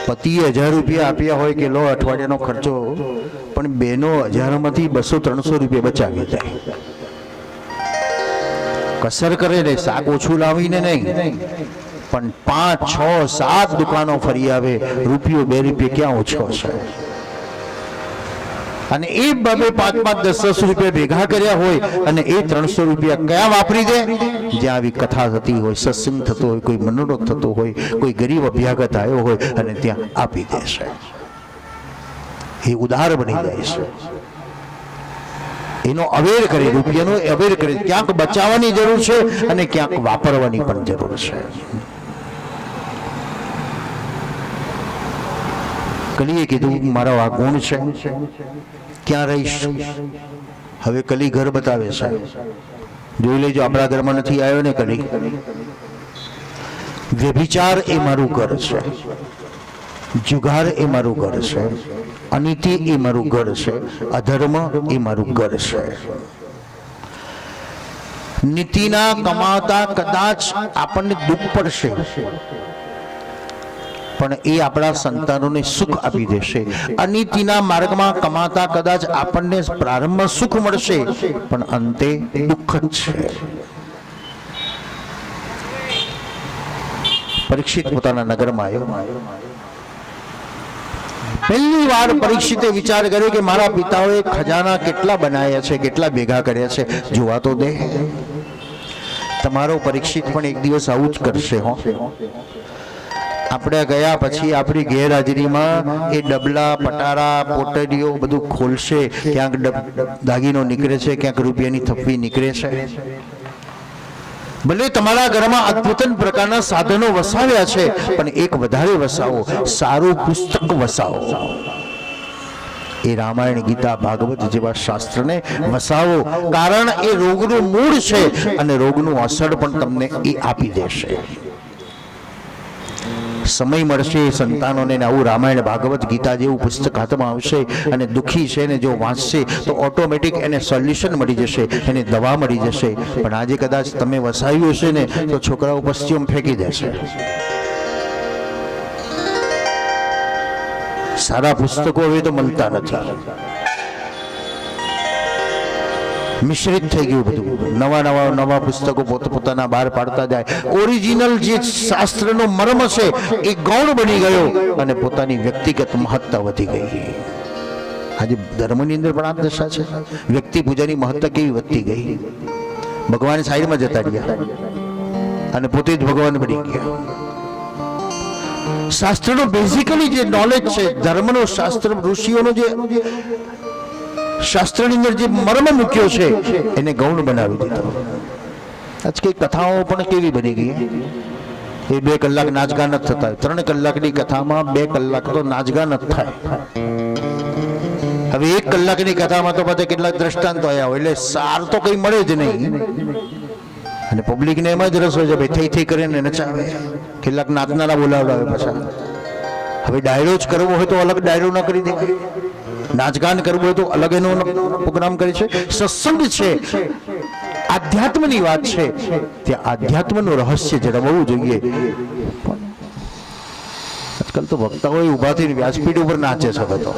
પતિએ 1000 રૂપિયા આપ્યા હોય કે લો અઠવાડિયાનો ખર્ચો, પણ બહેનો 1000માંથી 200-300 રૂપિયા બચાવી જાય. કસર કરે ને, શાક ઓછું લાવીને નહીં, પણ 5, 6, 7 દુકાનો ફરી આવે, રૂપિયો 2 રૂપિયા ક્યાં ઓછો છે? અને એ 2, 5, 10 રૂપિયા ભેગા કર્યા હોય અને એ 300 રૂપિયા ક્યાં વાપરી દે? જ્યાં આવી કથા થતી હોય, સત્સંગ થતો હોય, કોઈ મનોરથ થતો હોય, કોઈ ગરીબ અભ્યાગત આવ્યો હોય અને ત્યાં આપી દેશે. એ ઉદાર બની જાય છે. એનો અવેર કરે, રૂપિયાનો અવેર કરે. ક્યાંક બચાવવાની જરૂર છે અને ક્યાંક વાપરવાની પણ જરૂર છે. કલીએ કીધું મારો આ ગુણ છે, ક્યાં રહીશ? હવે કલી ઘર બતાવે છે. જોઈ લેજો, આપણા ઘરમાં નથી આવ્યો ને કલી. વ્યભિચાર એ મારું ઘર છે, જુગાર એ મારું ઘર છે, અનીતિ એ મારું ઘર છે, અધર્મ એ મારું ઘર છે. નીતિના કમાતા કદાચ આપણને દુઃખ પડશે, પણ એ આપણા સંતાનોને સુખ આપી દેશે. અનીતિના માર્ગમાં કમાતા કદાચ આપણને પ્રારંભમાં સુખ મળશે, પણ અંતે દુઃખ જ છે. પરીક્ષિત પોતાના નગરમાં આવ્યો. પહેલી વાર પરીક્ષિતે વિચાર કર્યો કે મારા પિતાઓએ ખજાના કેટલા બનાવ્યા છે, કેટલા ભેગા કર્યા છે, જોવા તો દે. તમારો પરીક્ષિત પણ એક દિવસ આવું જ કરશે. હો, આપણે ગયા પછી આપણી ગેરહાજરીમાં એ ડબલા, પટારા, પોટડીઓ બધું ખોલશે. ક્યાંક દાગીનો નીકળે છે, ક્યાંક રૂપિયાની થપ્પી નીકળે છે. ભલે તમારા ઘરમાં અદ્ભુત પ્રકારના સાધનો વસાવ્યા છે, પણ એક વધારે વસાવો, સારું પુસ્તક વસાવો. એ રામાયણ, ગીતા, ભાગવત જેવા શાસ્ત્રને વસાવો. કારણ એ રોગનું મૂળ છે અને રોગનું અસર પણ તમને એ આપી દેશે. સમય મળશે સંતાનોને આવું રામાયણ, ભાગવત, ગીતા જેવું પુસ્તક હાથમાં આવશે અને દુઃખી છે ને જો વાંચશે તો ઓટોમેટિક એને સોલ્યુશન મળી જશે, એને દવા મળી જશે. પણ આજે કદાચ તમે વસાવ્યું હશે ને તો છોકરાઓ પશ્ચિમ ફેંકી દેશે. સારા પુસ્તકો હવે તો મળતા નથી, મિશ્રિત થઈ ગયું બધું. નવા પુસ્તકો પોતાના બહાર પાડતા જાય. ઓરિજિનલ જે શાસ્ત્રનો મર્મ છે એ ગૌણ બની ગયો અને પોતાની વ્યક્તિગત મહત્તા વધી ગઈ. આજે ધર્મની અંદર પણ આ દશા છે. વ્યક્તિ પૂજાની મહત્તા કેવી વધતી ગઈ. ભગવાન સાઈડમાં જતા રહ્યા અને પોતે જ ભગવાન બની ગયા. શાસ્ત્રનો બેઝિકલી જે નોલેજ છે, ધર્મનો શાસ્ત્ર, ઋષિઓનો જે શાસ્ત્રની અંદર જે મર્મ મૂક્યો છે એને ગૌણ બનાવી દીધો. આજ કઈ કથાઓ પણ કેવી બની ગઈ. એ 2 કલાક નાચગાન જ થતા. 3 કલાકની કથામાં 2 કલાક તો નાચગાન જ થાય. હવે 1 કલાકની કથામાં તો બધા કેટલાક દ્રષ્ટાંતો આવ્યા હોય, એટલે સાર તો કઈ મળે જ નહીં. અને પબ્લિકને એમાં જ રસ હોય છે, ભાઈ થઈ કરીને નચાવે. કેટલાક નાચનારા બોલાવડાવે પાછા. હવે ડાયરો જ કરવો હોય તો અલગ ડાયરો ન કરી દે, નાચગાન કરવું હોય તો અલગ એનો પ્રોગ્રામ કરે છે. સત્સંગ છે, આધ્યાત્મની વાત છે, ત્યાં આધ્યાત્મનું રહસ્ય જણાવવું જોઈએ. આજકાલ તો વક્તાઓ ઉભા થઈને વ્યાસપીઠ ઉપર નાચે છે. હવે તો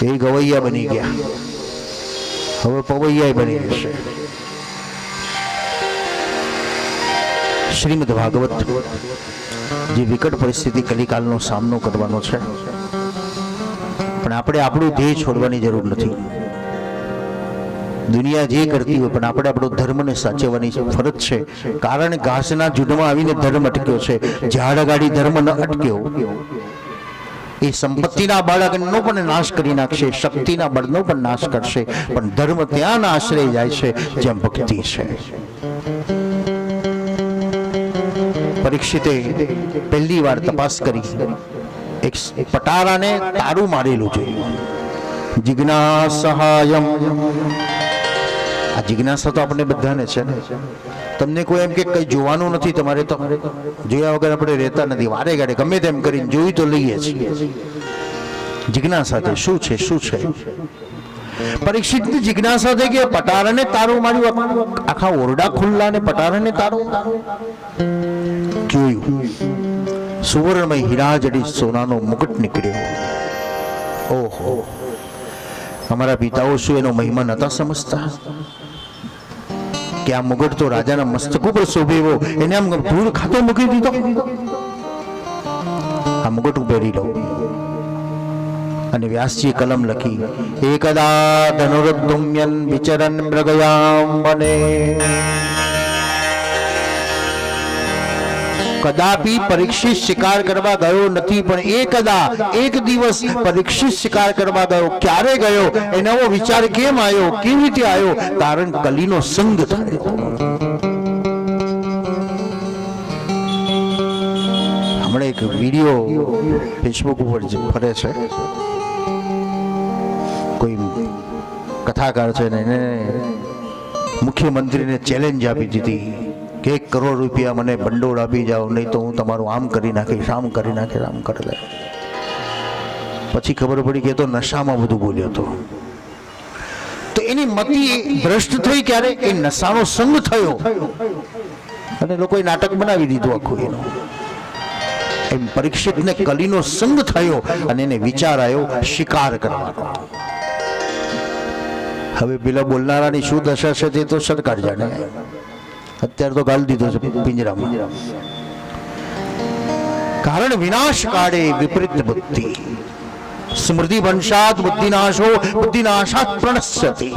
એ ગવૈયા બની ગયા, હવે પવૈયા બની જશે. શ્રીમદ ભાગવત જે વિકટ પરિસ્થિતિ કલિકાલનો સામનો કરવાનો છે, પણ આપણે આપણું ધ્યેય છોડવાની જરૂર નથી. દુનિયા જે કરતી હોય પણ આપણે આપણો ધર્મને સાચવવાની ફરજ છે. કારણ ઘાસના ઝૂંડમાં આવીને ધર્મ અટક્યો છે, ઝાડ અગાડી ધર્મ ન અટક્યો. એ સંપત્તિના બાળકનો પણ નાશ કરી નાખશે, શક્તિના બળનો પણ નાશ કરશે, પણ ધર્મ ત્યાં ના આશ્રય જાય છે જ્યાં ભક્તિ છે. પરીક્ષિતે પહેલી વાર તપાસ કરી. એક પટારાને તારું મારેલું જોયું. જિજ્ઞાસાયમ. આ જિજ્ઞાસા તો આપણે બધાને છે ને. તમને કોઈ એમ કે કઈ જોવાનું નથી, તમારે તો જોયા વગર આપણે રહેતા નથી. વારે ઘડે ગમે તેમ કરીને જોઈ તો લઈએ છીએ. જિજ્ઞાસા છે, શું છે શું છે. પરીક્ષિતની જિજ્ઞાસા થઈ કે પટારાને તારું માર્યું, આખા ઓરડા ખુલ્લા ને પટારાને તારું જોયું. સુવર્ણમય હીરા જડી સોનાનો મુકુટ નીકળ્યો. ઓહો, અમારા પિતાઓ શું એનો મહિમા નતા સમજતા? કે આ મુગટ તો રાજાના મસ્તક ઉપર શોભે એવો, એને આમ ધૂળ ખાતો મૂકી દીધો. આ મુગટ પહેરી લો. અને વ્યાસજીએ કલમ લખી, એકદા ધનુર્ધુમ્યન વિચરન મૃગયામ વને. કદાપી પરીક્ષિત શિકાર કરવા ગયો નથી, પણ એકદા એક દિવસ પરીક્ષિત શિકાર કરવા ગયો. ક્યારે ગયો? એનો વિચાર કેમ આવ્યો, કેવી રીતે આવ્યો? કારણ કલીનો સંગ થયો. હમણાં એક વિડીયો ફેસબુક ઉપર ફરે છે, કોઈ કથાકાર છે ને એને મુખ્યમંત્રીને ચેલેન્જ આપી દીધી કે 1 કરોડ રૂપિયા મને ભંડોળ આપી જાઓ, નહીં તો હું તમારું આમ કરી નાખીશ, આમ કરી નાખીશ, આમ કરી લે. પછી ખબર પડી કે તો નશામાં બધું બોલ્યો હતો. તો એની મતિ ભ્રષ્ટ થઈ ક્યારે? એ નશાનો સંગ થયો અને લોકોએ નાટક બનાવી દીધું આખું એનું. એમ પરીક્ષિતને કલીનો સંગ થયો અને એને વિચાર આવ્યો શિકાર કરવાનો. હવે પેલા બોલનારાની શું દશા છે તે તો સરકાર જાણે. અત્યારે તો ગાળી દીધો છે પિંજરામાં. કારણ વિનાશ કાળે વિપરીત બુદ્ધિ, સ્મૃતિ વંશાત બુદ્ધિનાશો, બુદ્ધિનાશાત પ્રણશ્યતિ.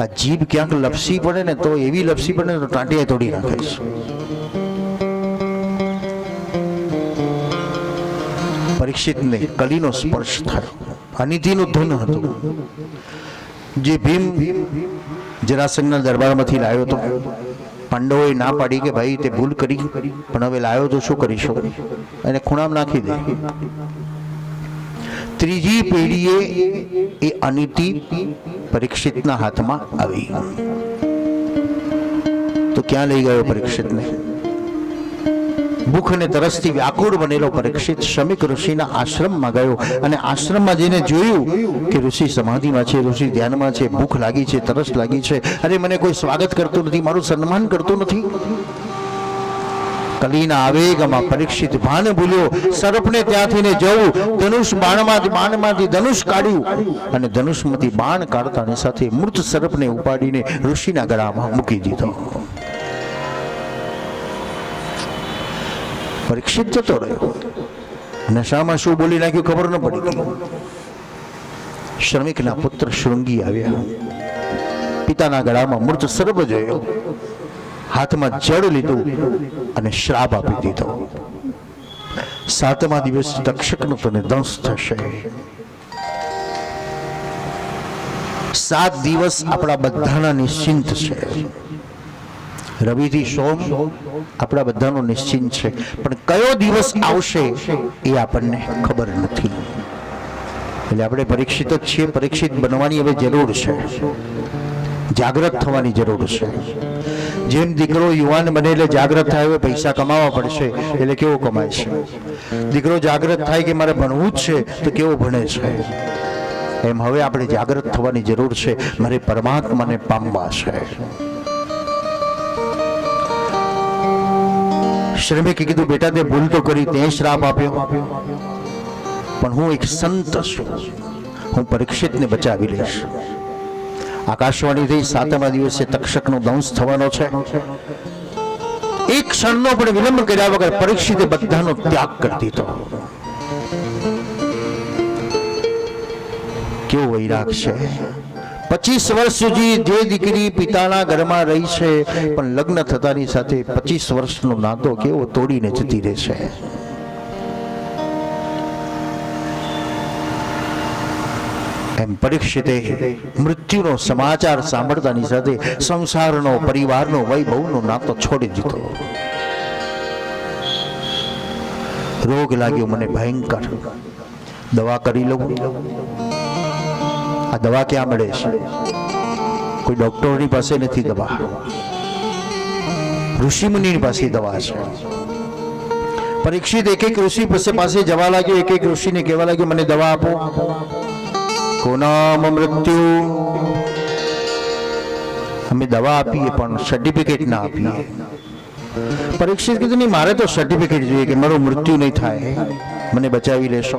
આ જીભ ક્યાંક લપસી પડે ને તો એવી લપસી પડે ને તો ટાંટિયા તોડી નાખે છે. પરીક્ષિતને કલીનો સ્પર્શ થયો. અનિતિનું ધન હતું જે ભીમ જરાસંઘના દરબારમાંથી લાવ્યો હતો. પાંડવોએ ના પાડી કે ભાઈ તે ભૂલ કરી, પણ હવે લાવ્યો તો શું કરીશું, એને ખૂણામાં નાખી દે. ત્રીજી પેઢીએ એ અનિતિ પરીક્ષિતના હાથમાં આવી. તો ક્યાં લઈ ગયો પરીક્ષિતને? ભૂખ અને તરસથી વ્યાકુળ બનેલો પરીક્ષિત શમીક ઋષિના આશ્રમમાં ગયો અને આશ્રમમાં જઈને જોયું કે ઋષિ સમાધિમાં છે, ઋષિ ધ્યાનમાં છે, ભૂખ લાગી છે, તરસ લાગી છે. અરે મને કોઈ સ્વાગત કરતું નથી, મારું સન્માન કરતું નથી. કલીના આવેગમાં પરીક્ષિત ભાન ભૂલ્યો. સર્પને ત્યાંથી જવું, ધનુષ બાણમાંથી ધનુષ કાઢ્યું અને ધનુષમાંથી બાણ કાઢતાની સાથે મૃત સર્પને ઉપાડીને ઋષિના ગળામાં મૂકી દીધો. પરીક્ષિત જતો રહ્યો. નશામાં શું બોલી નાખ્યું ખબર ન પડી. શ્રમિકના પુત્ર શૃંગી આવ્યા. પિતાના ગળામાં મૃત સર્પ જોયો, હાથમાં જળ લીધું અને શ્રાપ આપી દીધો. 7મા દિવસ તક્ષકનો તને દંશ થશે. 7 દિવસ આપણા બધાના નિશ્ચિંત છે. રવિથી સોમ આપણા બધાનો નિશ્ચિંત છે, પણ કયો દિવસ આવશે એ આપણને ખબર નથી. એટલે આપણે પરીક્ષિત જ છીએ. પરીક્ષિત બનવાની હવે જરૂર છે, જાગૃત થવાની જરૂર છે. જેમ દીકરો યુવાન બને એટલે જાગૃત થાય, હવે પૈસા કમાવા પડશે એટલે કેવો કમાય છે. દીકરો જાગૃત થાય કે મારે ભણવું જ છે તો કેવો ભણે છે. એમ હવે આપણે જાગૃત થવાની જરૂર છે. મારે પરમાત્માને પામવા છે. શ્રમિકે કીધું બેટા તે ભૂલ તો કરી, તે શ્રાપ આપ્યો, પણ હું એક સંત છું, હું પરીક્ષિતને બચાવી લઈશ. આકાશવાણી થઈ 7મા દિવસે તક્ષકનો દંશ થવાનો છે. એક ક્ષણનો પણ વિલંબ કર્યા વગર પરીક્ષિતે બધાનો ત્યાગ કરી દીધો. કેવો વૈરાગ છે. 25 વર્ષ સુધી જે દીકરી પિતાના ઘરમાં રહી છે, પણ લગ્ન થતાની સાથે 25 વર્ષનો નાતો કેવો તોડીને જતી રહે છે. એમ પરીક્ષિતે મૃત્યુનો સમાચાર સાંભળતાની સાથે સંસારનો, પરિવારનો, વૈભવનો નાતો છોડી દીધો. રોગ લાગ્યો મને ભયંકર, દવા કરી લઉં. આ દવા ક્યાં મળે છે? કોઈ ડોક્ટરની પાસે નથી દવા, ઋષિ મુનિની પાસે દવા છે. પરીક્ષિત એક ઋષિ પાસે જવા લાગ્યો, એક ઋષિને કહેવા લાગ્યો મને દવા આપો. કોનામ મૃત્યુ, અમે દવા આપીએ પણ સર્ટિફિકેટ ના આપીએ. પરીક્ષિત કીધું નહીં, મારે તો સર્ટિફિકેટ જોઈએ કે મારું મૃત્યુ નહીં થાય, મને બચાવી લેશો.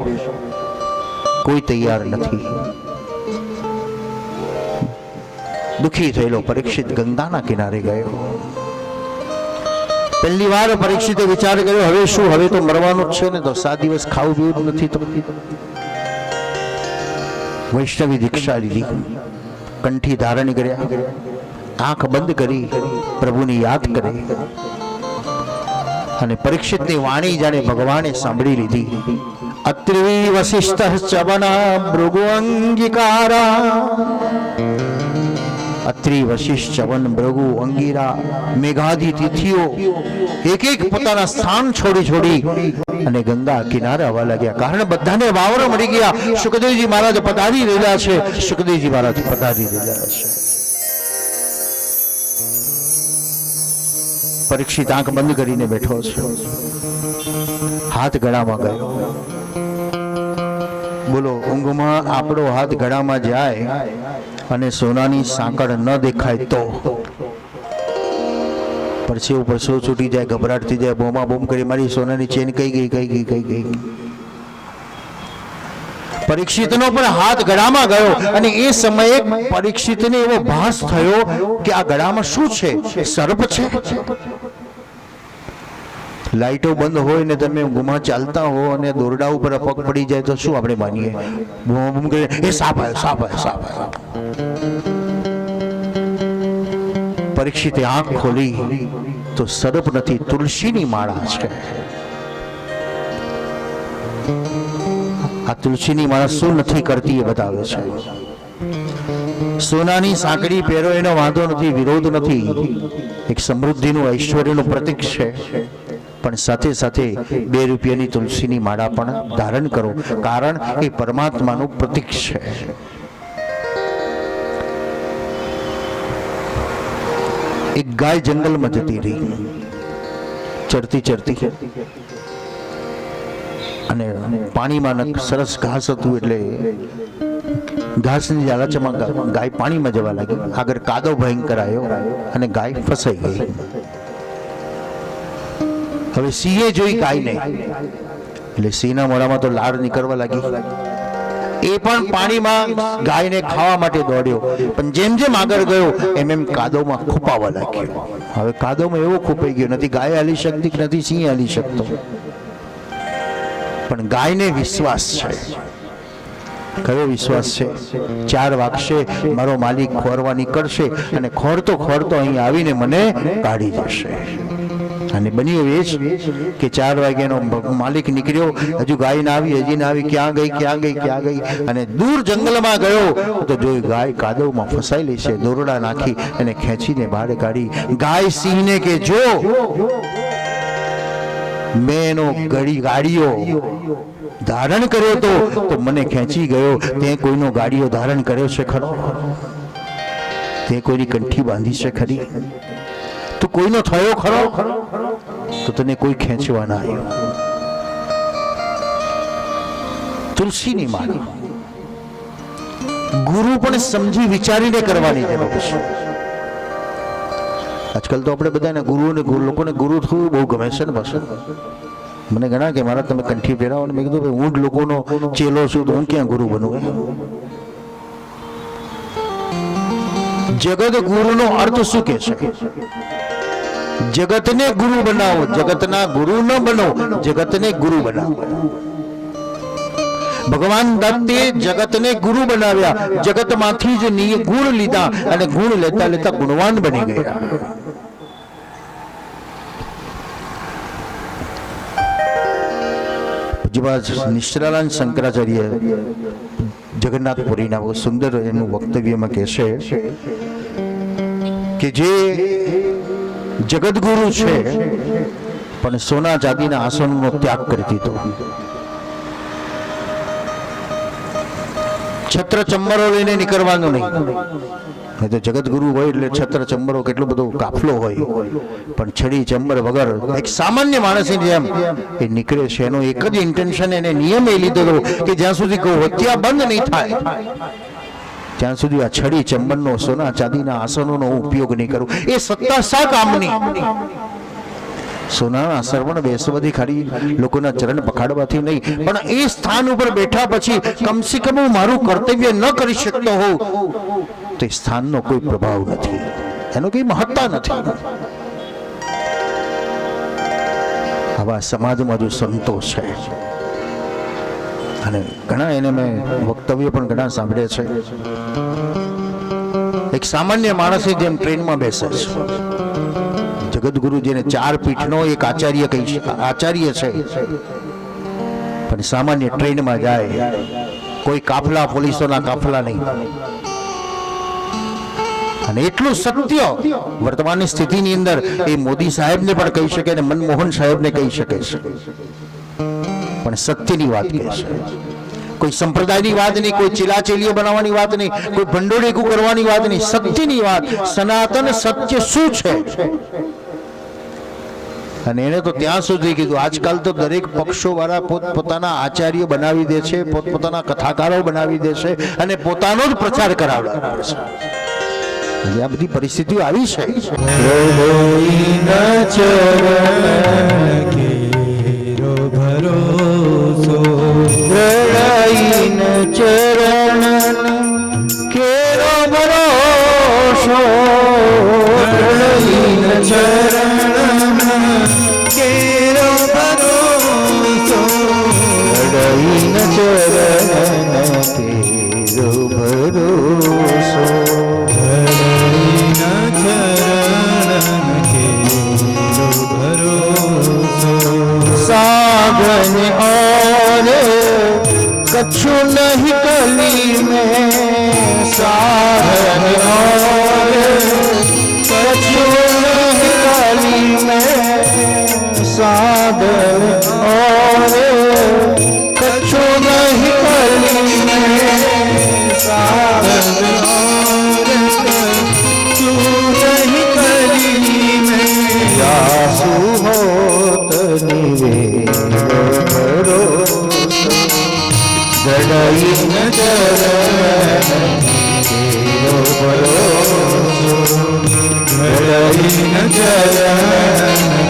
કોઈ તૈયાર નથી. દુઃખી થયેલો પરીક્ષિત ગંગાના કિનારે ગયો. પહેલી વાર પરીક્ષિતે વિચાર કર્યો, હવે શું, હવે તો મરવાનું જ છે ને, તો 7 દિવસ ખાવું પીવું નથી. તો વૈષ્ણવી દીક્ષા લીધી, કંઠી ધારણ કર્યા, આંખ બંધ કરી પ્રભુને યાદ કરે અને પરીક્ષિતની વાણી જાણે ભગવાને સાંભળી લીધી. અત્રિ વસિષ્ઠ ચવના ભૃગુ અંગીકારા, અત્રિ વશિષ્ઠ ચવન ભૃગુ અંગીરા મેઘાદી તિથિઓ એક એક પોતાના સ્થાન છોડી અને ગંગા કિનારે આવવા લાગ્યા. કારણ બધાને વાવરો મળી ગયા. સુખદેવજી મહારાજ પધારી રહેલા છે, સુખદેવજી મહારાજ પધારી રહેલા છે. પરીક્ષિત આંખ બંધ કરીને બેઠો છે, હાથ ગળામાં ગયો. બોલો, ઊંઘમાં આપણો હાથ ગળામાં જાય અને સોનાની સાંકળ ન દેખાય તો પરસેવો પરસેવો છૂટી જાય, ગભરાટ થઈ જાય, બોમા બોમ કરી મારી સોનાની ચેન કઈ ગઈ. પરીક્ષિતનો પણ હાથ ગળામાં ગયો અને એ સમયે પરીક્ષિતને એવો ભાસ થયો કે આ ગળામાં શું છે? સર્પ છે. લાઈટો બંધ હોય ને તમે ગુમા ચાલતા હો અને દોરડા ઉપર પગ પડી જાય તો શું આપણે માનીએ? બૂમ કરે, એ સાપ આવ્યો. પરીક્ષિતે આંખ ખોલી તો સર્પ નથી, તુલસીની માળા છે. આ તુલસીની માળા શું નથી કરતી એ બતાવે છે. સોનાની સાંકડી પહેરો એનો વાંધો નથી, વિરોધ નથી, એક સમૃદ્ધિનું ઐશ્વર્યનું પ્રતીક છે. પણ સાથે સાથે 2 રૂપિયાની તુલસીની માળા પણ ધારણ કરો, કારણ એ પરમાત્માનું પ્રતીક છે. એક ગાય જંગલમાં જતી રહી, ચરતી અને પાણીમાં સરસ ઘાસ હતું એટલે ઘાસની લાલચમાં ગાય પાણીમાં જવા લાગી. આગળ કાદવ ભયંકર આવ્યો અને ગાય ફસાઈ ગઈ. હવે સિંહે જોઈ ગાયને એટલે સિંહના મોઢામાં તો લાળ નીકળવા લાગી. એ પણ પાણીમાં ગાયને ખાવા માટે દોડ્યો, પણ જેમ જેમ આગળ ગયો એમ કાદવમાં ખૂપાવા લાગ્યો. હવે કાદવમાં એવો ખૂપાઈ ગયો, નથી ગાય હાલી શકતી, નથી સિંહ હાલી શકતો. પણ ગાયને વિશ્વાસ છે. કયો વિશ્વાસ છે? 4 વાગશે મારો માલિક ખોરવા નીકળશે અને ખોરતો અહીં આવીને મને કાઢી જશે. અને બન્યું એ જ કે 4 વાગ્યાનો માલિક નીકળ્યો, હજુ ગાય ના આવી, હજી ના આવી, ક્યાં ગઈ અને દૂર જંગલમાં ગયો તો જોઈ ગાય કાદવમાં ફસાયેલી છે. દોરડા નાખી અને ખેંચીને બહાર કાઢી. ગાય સિંહને કે જો મેં એનો ગાડીઓ ધારણ કર્યો તો મને ખેંચી ગયો, તે કોઈનો ગાડીઓ ધારણ કર્યો છે ખરો? તે કોઈની કંઠી બાંધી છે ખરી? તો કોઈનો થયો ખરો? તો તને કોઈ ખેંચવા ના આવ્યો. તુલસીની માળા ગુરુ પણ સમજી વિચારીને કરવાની જરૂર છે. આજકાલ તો આપણે બધાને લોકોને ગુરુ થવું બહુ ગમે છે ને. બસ મને ઘણા કે મારા તમે કંઠી પહેરાવો, ને મેં કીધું ભાઈ હું જ લોકોનો ચેલો છું તો હું ક્યાં ગુરુ બનું? જગત ગુરુનો અર્થ શું કે છે? જગતને ગુરુ બનાવો, જગતના ગુરુ ન બનો, જગતને ગુરુ બનાવો. ભગવાન દત્તે જગતને ગુરુ બનાવ્યા, જગતમાંથી જ ગુણ લીધા અને ગુણ લેતા ગુણવાન બની ગયા. નિષ્ઠાનંદ શંકરાચાર્ય જગન્નાથપુરીના બહુ સુંદર એનું વક્તવ્યમાં કહેશે કે જે જગતગુરુ છે પણ સોના ચાંદીના આસનનો ત્યાગ કરી દીધો. છત્ર ચંબરો લઈને નીકળવાનું નહીં. તો જગતગુરુ હોય એટલે છત્ર ચંબરો કેટલો બધો કાફલો હોય, પણ છડી ચંબર વગર એક સામાન્ય માણસની જેમ એ નીકળે છે. એનો એક જ ઇન્ટેન્શન, એને નિયમ એ લીધેલો કે જ્યાં સુધી હત્યા બંધ નહીં થાય ત્યાં સુધી આ છડી ચંબરનો, સોના ચાંદીના આસનોનો ઉપયોગ નહીં કરું. એ સત્તા શા કામની? સોનાના સરવણ બેસવાથી ખાલી લોકોના ચરણ પખાડવાથી નહીં, પણ એ સ્થાન ઉપર બેઠા પછી કમસે કમ હું મારું કર્તવ્ય ન કરી શકતો હોઉં તો એ સ્થાનનો કોઈ પ્રભાવ નથી, એનો કઈ મહત્તા નથી. આવા સમાજમાં જો સંતો છે, અને ઘણા એને મેં વક્તવ્ય પણ ઘણા સાંભળે છે. એક સામાન્ય માણસે જેમ ટ્રેનમાં બેસે છે, જગતગુરુ જેને 4 પીઠનો એક આચાર્ય છે, પણ સામાન્ય ટ્રેનમાં જાય, કોઈ કાફલા, પોલીસોના કાફલા નહીં. અને એટલું સત્ય વર્તમાનની સ્થિતિની અંદર એ મોદી સાહેબને પણ કહી શકે અને મનમોહન સાહેબને કહી શકે છે, પણ સત્યની વાત કહે છે. કોઈ સંપ્રદાયની વાત નહીં, કોઈ ચીલાચીલીઓ બનાવવાની વાત નહીં, કોઈ ભંડોળીકું કરવાની વાત નહીં, સત્યની વાત. સનાતન સત્ય શું છે? અને એને તો ત્યાં સુધી કીધું. આજકાલ તો દરેક પક્ષો વાળા પોતપોતાના આચાર્ય બનાવી દે છે, પોતપોતાના કથાકારો બનાવી દે છે અને પોતાનો જ પ્રચાર કરાવડાવે છે. આ બધી પરિસ્થિતિઓ આવી છે. सागन और कछु नहीं कली में, सागन और कछु नहीं कली में, सागन और कछु नहीं कली में, सागन और कछु नहीं कली में, यासु होत जड़ई न चरण केरो भरोसो, जड़ई न चरण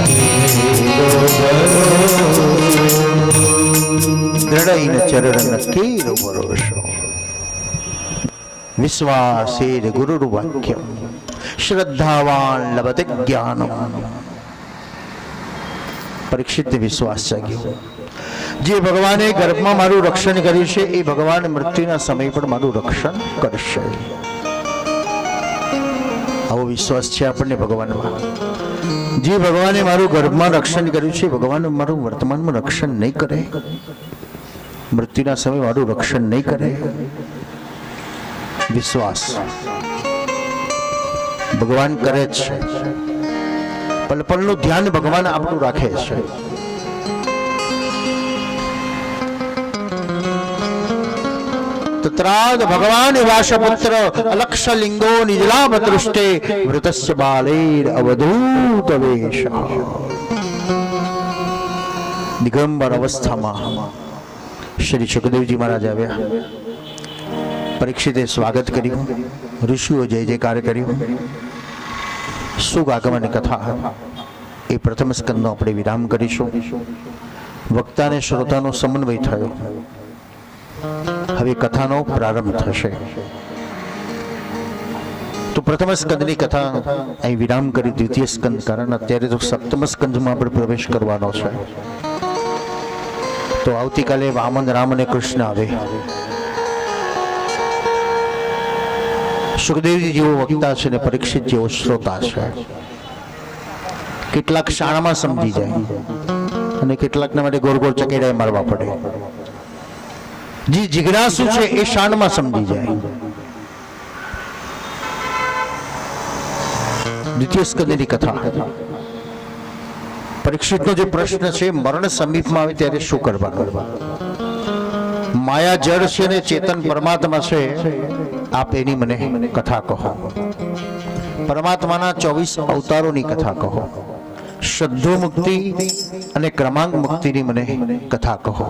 केरो भरोसो, जड़ई न चरण केरो भरोसो. विश्वासेर गुरुर्वाक्यम श्रद्धावान लभते ज्ञानम. પરીક્ષિતને વિશ્વાસ જાગ્યો, જે ભગવાને ગર્ભમાં મારું રક્ષણ કર્યું છે એ ભગવાન મૃત્યુના સમય પણ મારું રક્ષણ કરશે. આવો વિશ્વાસ છે આપણને ભગવાનમાં. જે ભગવાને મારું ગર્ભમાં રક્ષણ કર્યું છે ભગવાન મારું વર્તમાનમાં રક્ષણ નહીં કરે, મૃત્યુના સમય મારું રક્ષણ નહીં કરે. વિશ્વાસ ભગવાન કરે જ છે. પલ પલનું ધ્યાન ભગવાન આપણું રાખે છે. તત્રાદ ભગવાન વાસપુત્ર અલક્ષલિંગો નિજલાભ દૃષ્ટે વૃતસ્ય બાલેર અવધૂત વેશ. દિગંબર અવસ્થામાં શ્રી સુખદેવજી મહારાજ આવ્યા. પરીક્ષિતે સ્વાગત કર્યું, ઋષિઓ જય જયકાર કર્યું. સુખ આગમન કથા એ પ્રથમ સ્કંદનો આપણે વિરામ કરીશું. વક્તા અને શ્રોતાનો સમન્વય થયો. હવે કથાનો પ્રારંભ થશે. તો પ્રથમ સ્કંદની કથા અહીં વિરામ કરી દ્વિતીય સ્કંદ, કારણ અત્યારે તો સપ્તમ સ્કંદમાં આપણે પ્રવેશ કરવાનો છે. તો આવતીકાલે વામન, રામ અને કૃષ્ણ આવે. સુખદેવજી જેવો વક્તા છે ને પરીક્ષિત જેવો શ્રોતા છે. કેટલાક શાળામાં સમજી જાય અને કેટલાકના માટે ગોળ ગોળ ચકેડા મારવા પડે. જે જિજ્ઞાસુ છે એ શાળામાં સમજી જાય. દ્વિતીય સ્કંદની કથા. પરીક્ષિતનો જે પ્રશ્ન છે, મરણ સમીપમાં આવે ત્યારે શું કરવાનું? માયા જળ છે ને ચેતન પરમાત્મા છે, આપ એની મને કથા કહો. પરમાત્માના 24 અવતારોની કથા કહો. શ્રદ્ધો મુક્તિ અને ક્રમાંક મુક્તિની મને કથા કહો.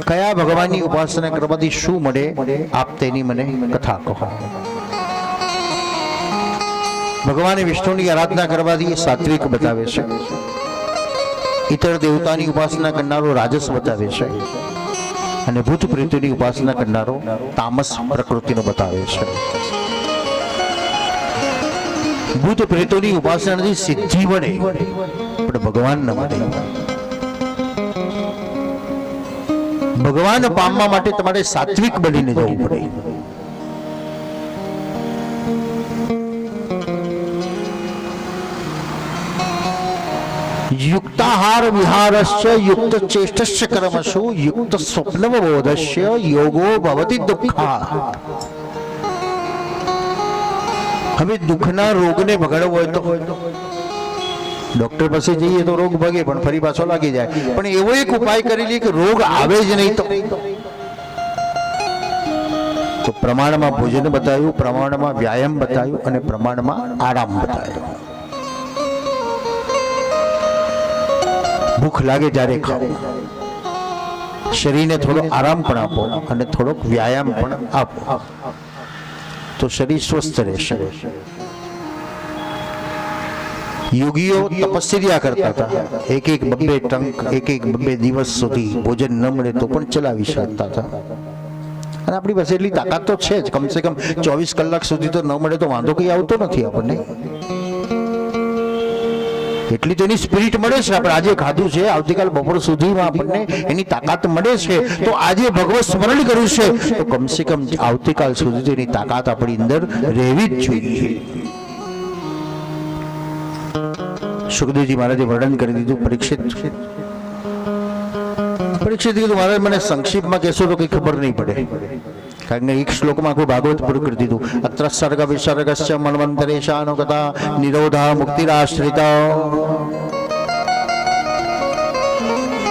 કયા ભગવાનની ઉપાસના કરવાથી શું મળે, આપ તેની મને કથા કહો. ભગવાન વિષ્ણુની આરાધના કરવાથી એ સાત્વિક બતાવે છે. ઇતર દેવતાની ઉપાસના કરનારો રાજસ બતાવે છે અને ભૂત પ્રેતોની ઉપાસના કરનારો તામસ પ્રકૃતિનો બતાવે છે. ભૂત પ્રેતોની ઉપાસનાથી સિદ્ધિ મળે, પણ ભગવાન ન મળે. ભગવાન પામવા માટે તમારે સાત્વિક બનીને જવું પડે. યુક્તાહાર વિહારસ્ય યુક્ત ચેષ્ટસ્ય કર્મસુ યુક્ત સ્વપ્નવબોધસ્ય યોગો ભવતિ દુઃખા. હવે દુઃખના રોગને ભગાડવો હોય તો ડોક્ટર પાસે જઈએ તો રોગ ભગે, પણ ફરી પાછો લાગી જાય. પણ એવો એક ઉપાય કરી લે કે રોગ આવે જ નહીં. તો પ્રમાણમાં ભોજન બતાવ્યું, પ્રમાણમાં વ્યાયામ બતાવ્યું અને પ્રમાણમાં આરામ બતાવ્યો. ભૂખ લાગે ત્યારે ખાઓ, શરીરને થોડો આરામ પણ આપો અને થોડોક વ્યાયામ પણ આપો, તો શરીર સ્વસ્થ રહેશે. યોગીઓ તપસ્યા કરતા હતા, એક એક બબ્બે ટંક, એક એક બબ્બે દિવસ સુધી ભોજન ન મળે તો પણ ચલાવી શકતા હતા. અને આપણી પાસે એટલી તાકાત તો છે જ, કમસે કમ 24 કલાક સુધી તો ન મળે તો વાંધો કઈ આવતો નથી આપણને. એટલી તો એની સ્પિરિટ મળે છે. આપણે આજે ખાધું છે, આવતીકાલ બપોર સુધીમાં આપણને એની તાકાત મળે છે. તો આજે ભગવત સ્મરણ કર્યું છે તો કમસે કમ આવતીકાલ સુધી તો એની તાકાત આપણી અંદર રહેવી જ જોઈએ. સુખદેવજી મહારાજે વર્ણન કરી દીધું. પરીક્ષિત કીધું મહારાજ મને સંક્ષિપ્તમાં કહેશો તો કઈ ખબર નહીં પડે, કારણ કે એક શ્લોકમાં આખું ભાગવત પૂરું કરી દીધું. અત્ર સર્ગ વિસર્ગસ્ય મન્વંતરેશાનો કથા નિરોધા મુક્તિરાશ્રિતા.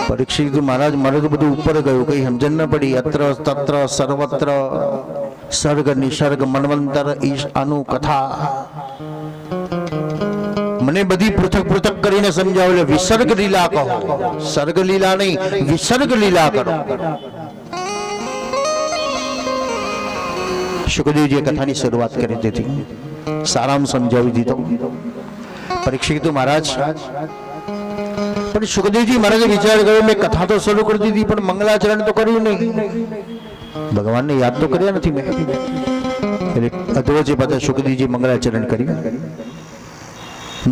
પરીક્ષિત કીધું મહારાજ મારે તો બધું ઉપર ગયું, કઈ સમજણ ન પડી. અત્ર તત્ર સર્વત્ર સર્ગ નિસર્ગ મન્વંતર ઈશાનું કથા મને બધી પૃથક પૃથક કરીને સમજાવો. એટલે વિસર્ગ લીલા કહો, સર્ગ લીલા નહીં, વિસર્ગ લીલા કરો. સુખદેવજીએ કથાની શરૂઆત કરી દીધી, સારામાં સમજાવી દીધો. પરીક્ષિત કીધું મહારાજ, પણ સુખદેવજી મહારાજે વિચાર કર્યો મેં કથા તો શરૂ કરી દીધી પણ મંગલાચરણ તો કર્યું નહીં, ભગવાનને યાદ તો કર્યા નથી મેં. એટલે અધવચ્ચે બધા સુખદેવજી મંગલાચરણ કર્યું.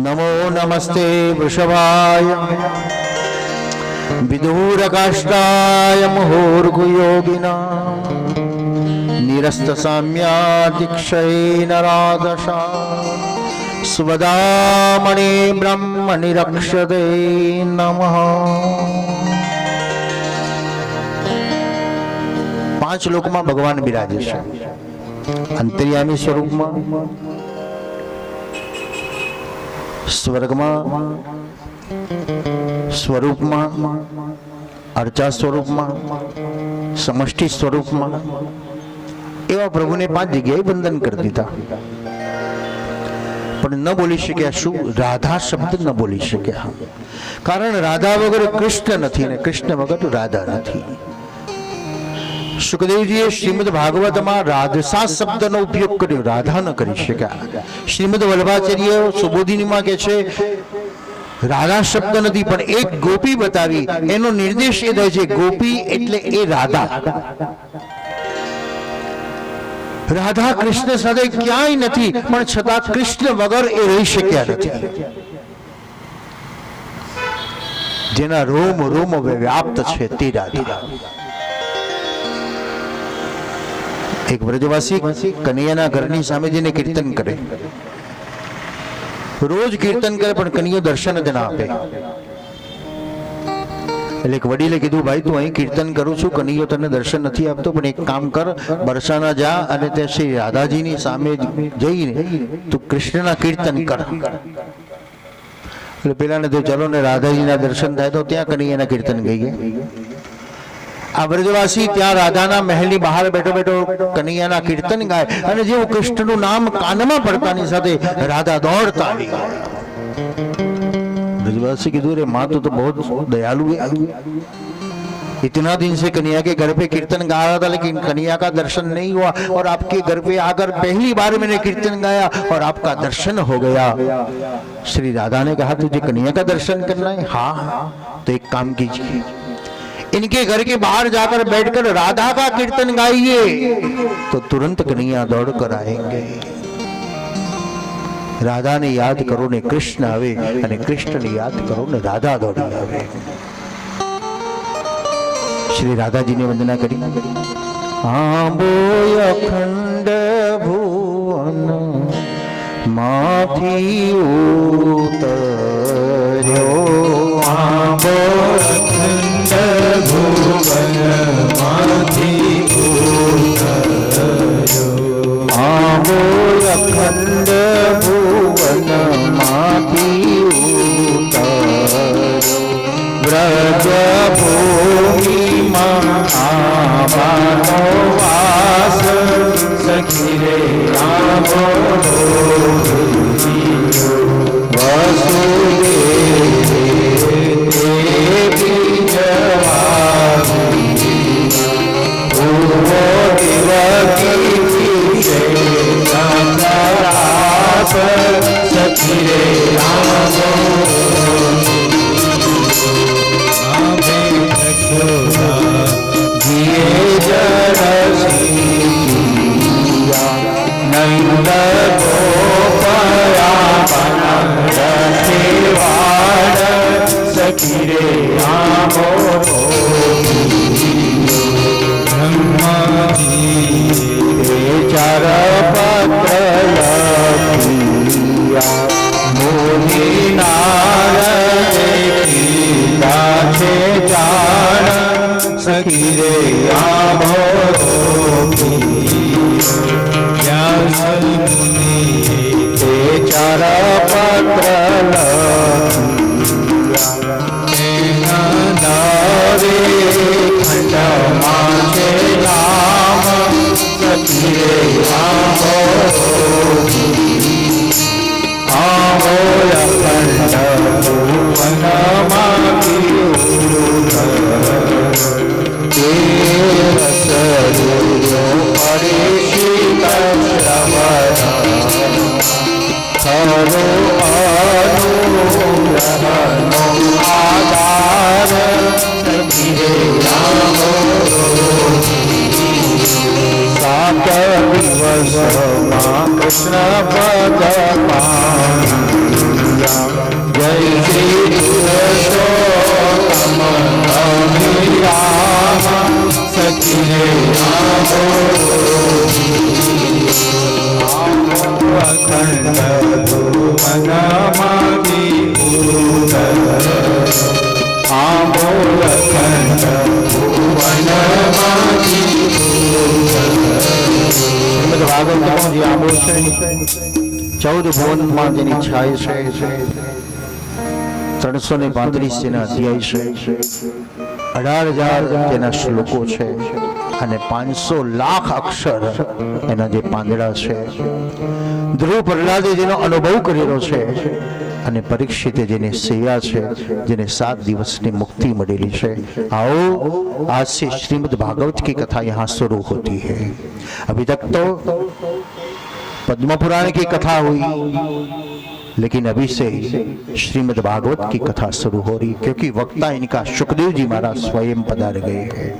નમો નમસ્તે વૃષભાય વિદુરકાષ્ટાય મુહુર્ગુયોગિના નિરસ્ત સામ્યાદિક્ષય નરાદશા સ્વદામણે બ્રહ્મ નિરક્ષતે નમઃ. 5 લોકમાં ભગવાન બિરાજે છે. અંતર્યામી સ્વરૂપમાં, સ્વર્ગમાં, સ્વરૂપમાં, અર્ચા સ્વરૂપમાં, સમષ્ટિ સ્વરૂપમાં. એવા પ્રભુને 5 જગ્યાએ વંદન કરી દીધા. પણ ન બોલી શક્યા. શું? રાધા શબ્દ ન બોલી શક્યા. કારણ રાધા વગર કૃષ્ણ નથી ને કૃષ્ણ વગર રાધા નથી. સુખદેવજીએ શ્રીમદ ભાગવતમાં રાધસા શબ્દનો ઉપયોગ કર્યો, રાધા ન કરી શક્યા. શ્રીમદ વલ્લભાચાર્ય સુબોધિનીમાં કહે છે રાધા શબ્દ નથી પણ એક ગોપી બતાવી. એનો નિર્દેશ એ થાય છે ગોપી એટલે એ રાધા. રાધા કૃષ્ણ સાથે ક્યાંય નથી પણ છતાં કૃષ્ણ વગર એ રહી શક્યા નથી. જેના રોમ રોમ વ્યાપ્ત છે તે રાધા. એક વ્રજવાસી કનૈયાના ઘરની સામે જઈને કીર્તન કરે, રોજ કીર્તન કરે પણ કનૈયો દર્શન જ ના આપે. એટલે એક વડીલે કીધું ભાઈ તું અહીં કીર્તન કરું છું, કનૈયો તને દર્શન નથી આપતો, પણ એક કામ કર, બરસાના જા અને તે શ્રી રાધાજીની સામે જઈને તું કૃષ્ણના કીર્તન કર. એટલે પેલાને તો ચલો ને રાધાજીના દર્શન થાય તો ત્યાં કનૈયાના કીર્તન ગઈ ગયા. આ વ્રજવાસી ત્યાં રાધાના મહેલની બહાર બેઠો બેઠો કનૈયાના કીર્તન ગાય અને જેવું કૃષ્ણનું નામ કાનમાં પડતાની સાથે રાધા દોડતા આવી ગયા. ब्रजवासी की दूर माँ तो बहुत दयालु है। इतना दिन से कन्या के घर पे कीर्तन गा रहा था लेकिन कन्या का दर्शन नहीं हुआ और आपके घर पे आकर पहली बार मैंने कीर्तन गाया और आपका दर्शन हो गया। श्री राधा ने कहा तुझे कन्या का दर्शन करना है? हाँ, तो एक काम कीजिए, इनके घर के बाहर जाकर बैठकर राधा का कीर्तन गाइए तो तुरंत कन्या दौड़ कर आएंगे। રાધાને યાદ કરો ને કૃષ્ણ આવે, અને કૃષ્ણને યાદ કરો ને રાધા દોડી આવે. શ્રી રાધાજીને વંદના કરી. આંબોય અખંડ ભુવન માંથી ઉતર્યો, આંબો અખંડ ભુવન માંથી ઉતર્યો, આંબો અખંડ ભુવન માંથી ઉતર્યો, વ્રજ ભૂમિમાં આંબાનો વાસ, સખી રે આંબો સખી રે આંબો આંબે યશોદા જીએ જળસિયા, નંદ ગોપયા રખેવાડ, સખી રે આંબો બ્રહ્માજી ચાર પત્ર લખિયા, મોહિ નારદે કીધા છે જાણ, સખી રે આંબો વ્યાસ મુનિએ તે ચાર પત્ર તેના નારે ખંડમાં છે નામ, સખી રે આંબો આંબો અખંડ વનમાંથી કૃષ્ણ ભગવાન જય શ્રી પુરુષોત્તમ રામ, સખી રે આંબો અખંડ ભુવનમાંથી ઉતર્યો, આંબો અખંડ ભુવનમાંથી શ્રીમદ ભાગવતમાં જે આંબો છે, 14 ભુવનમાં જેની છાય છે, 335 જેના અધ્યાય છે, 18,000 જેના શ્લોકો છે, અને 500 લાખ અક્ષર એના જે પાંદડા છે. ધ્રુવ પ્રહલાદે જેનો અનુભવ કરેલો છે, અને પરીક્ષિતે જેને સેયા છે, જેને 7 દિવસની મુક્તિ મળેલી છે. आओ आज से श्रीमद् भागवत की कथा यहाँ शुरू होती है. अभी तक तो पद्म पुराण की कथा हुई, लेकिन अभी से श्रीमद् भागवत की कथा शुरू हो रही, क्योंकि वक्ता इनका सुखदेव जी महाराज स्वयं पधार गए हैं.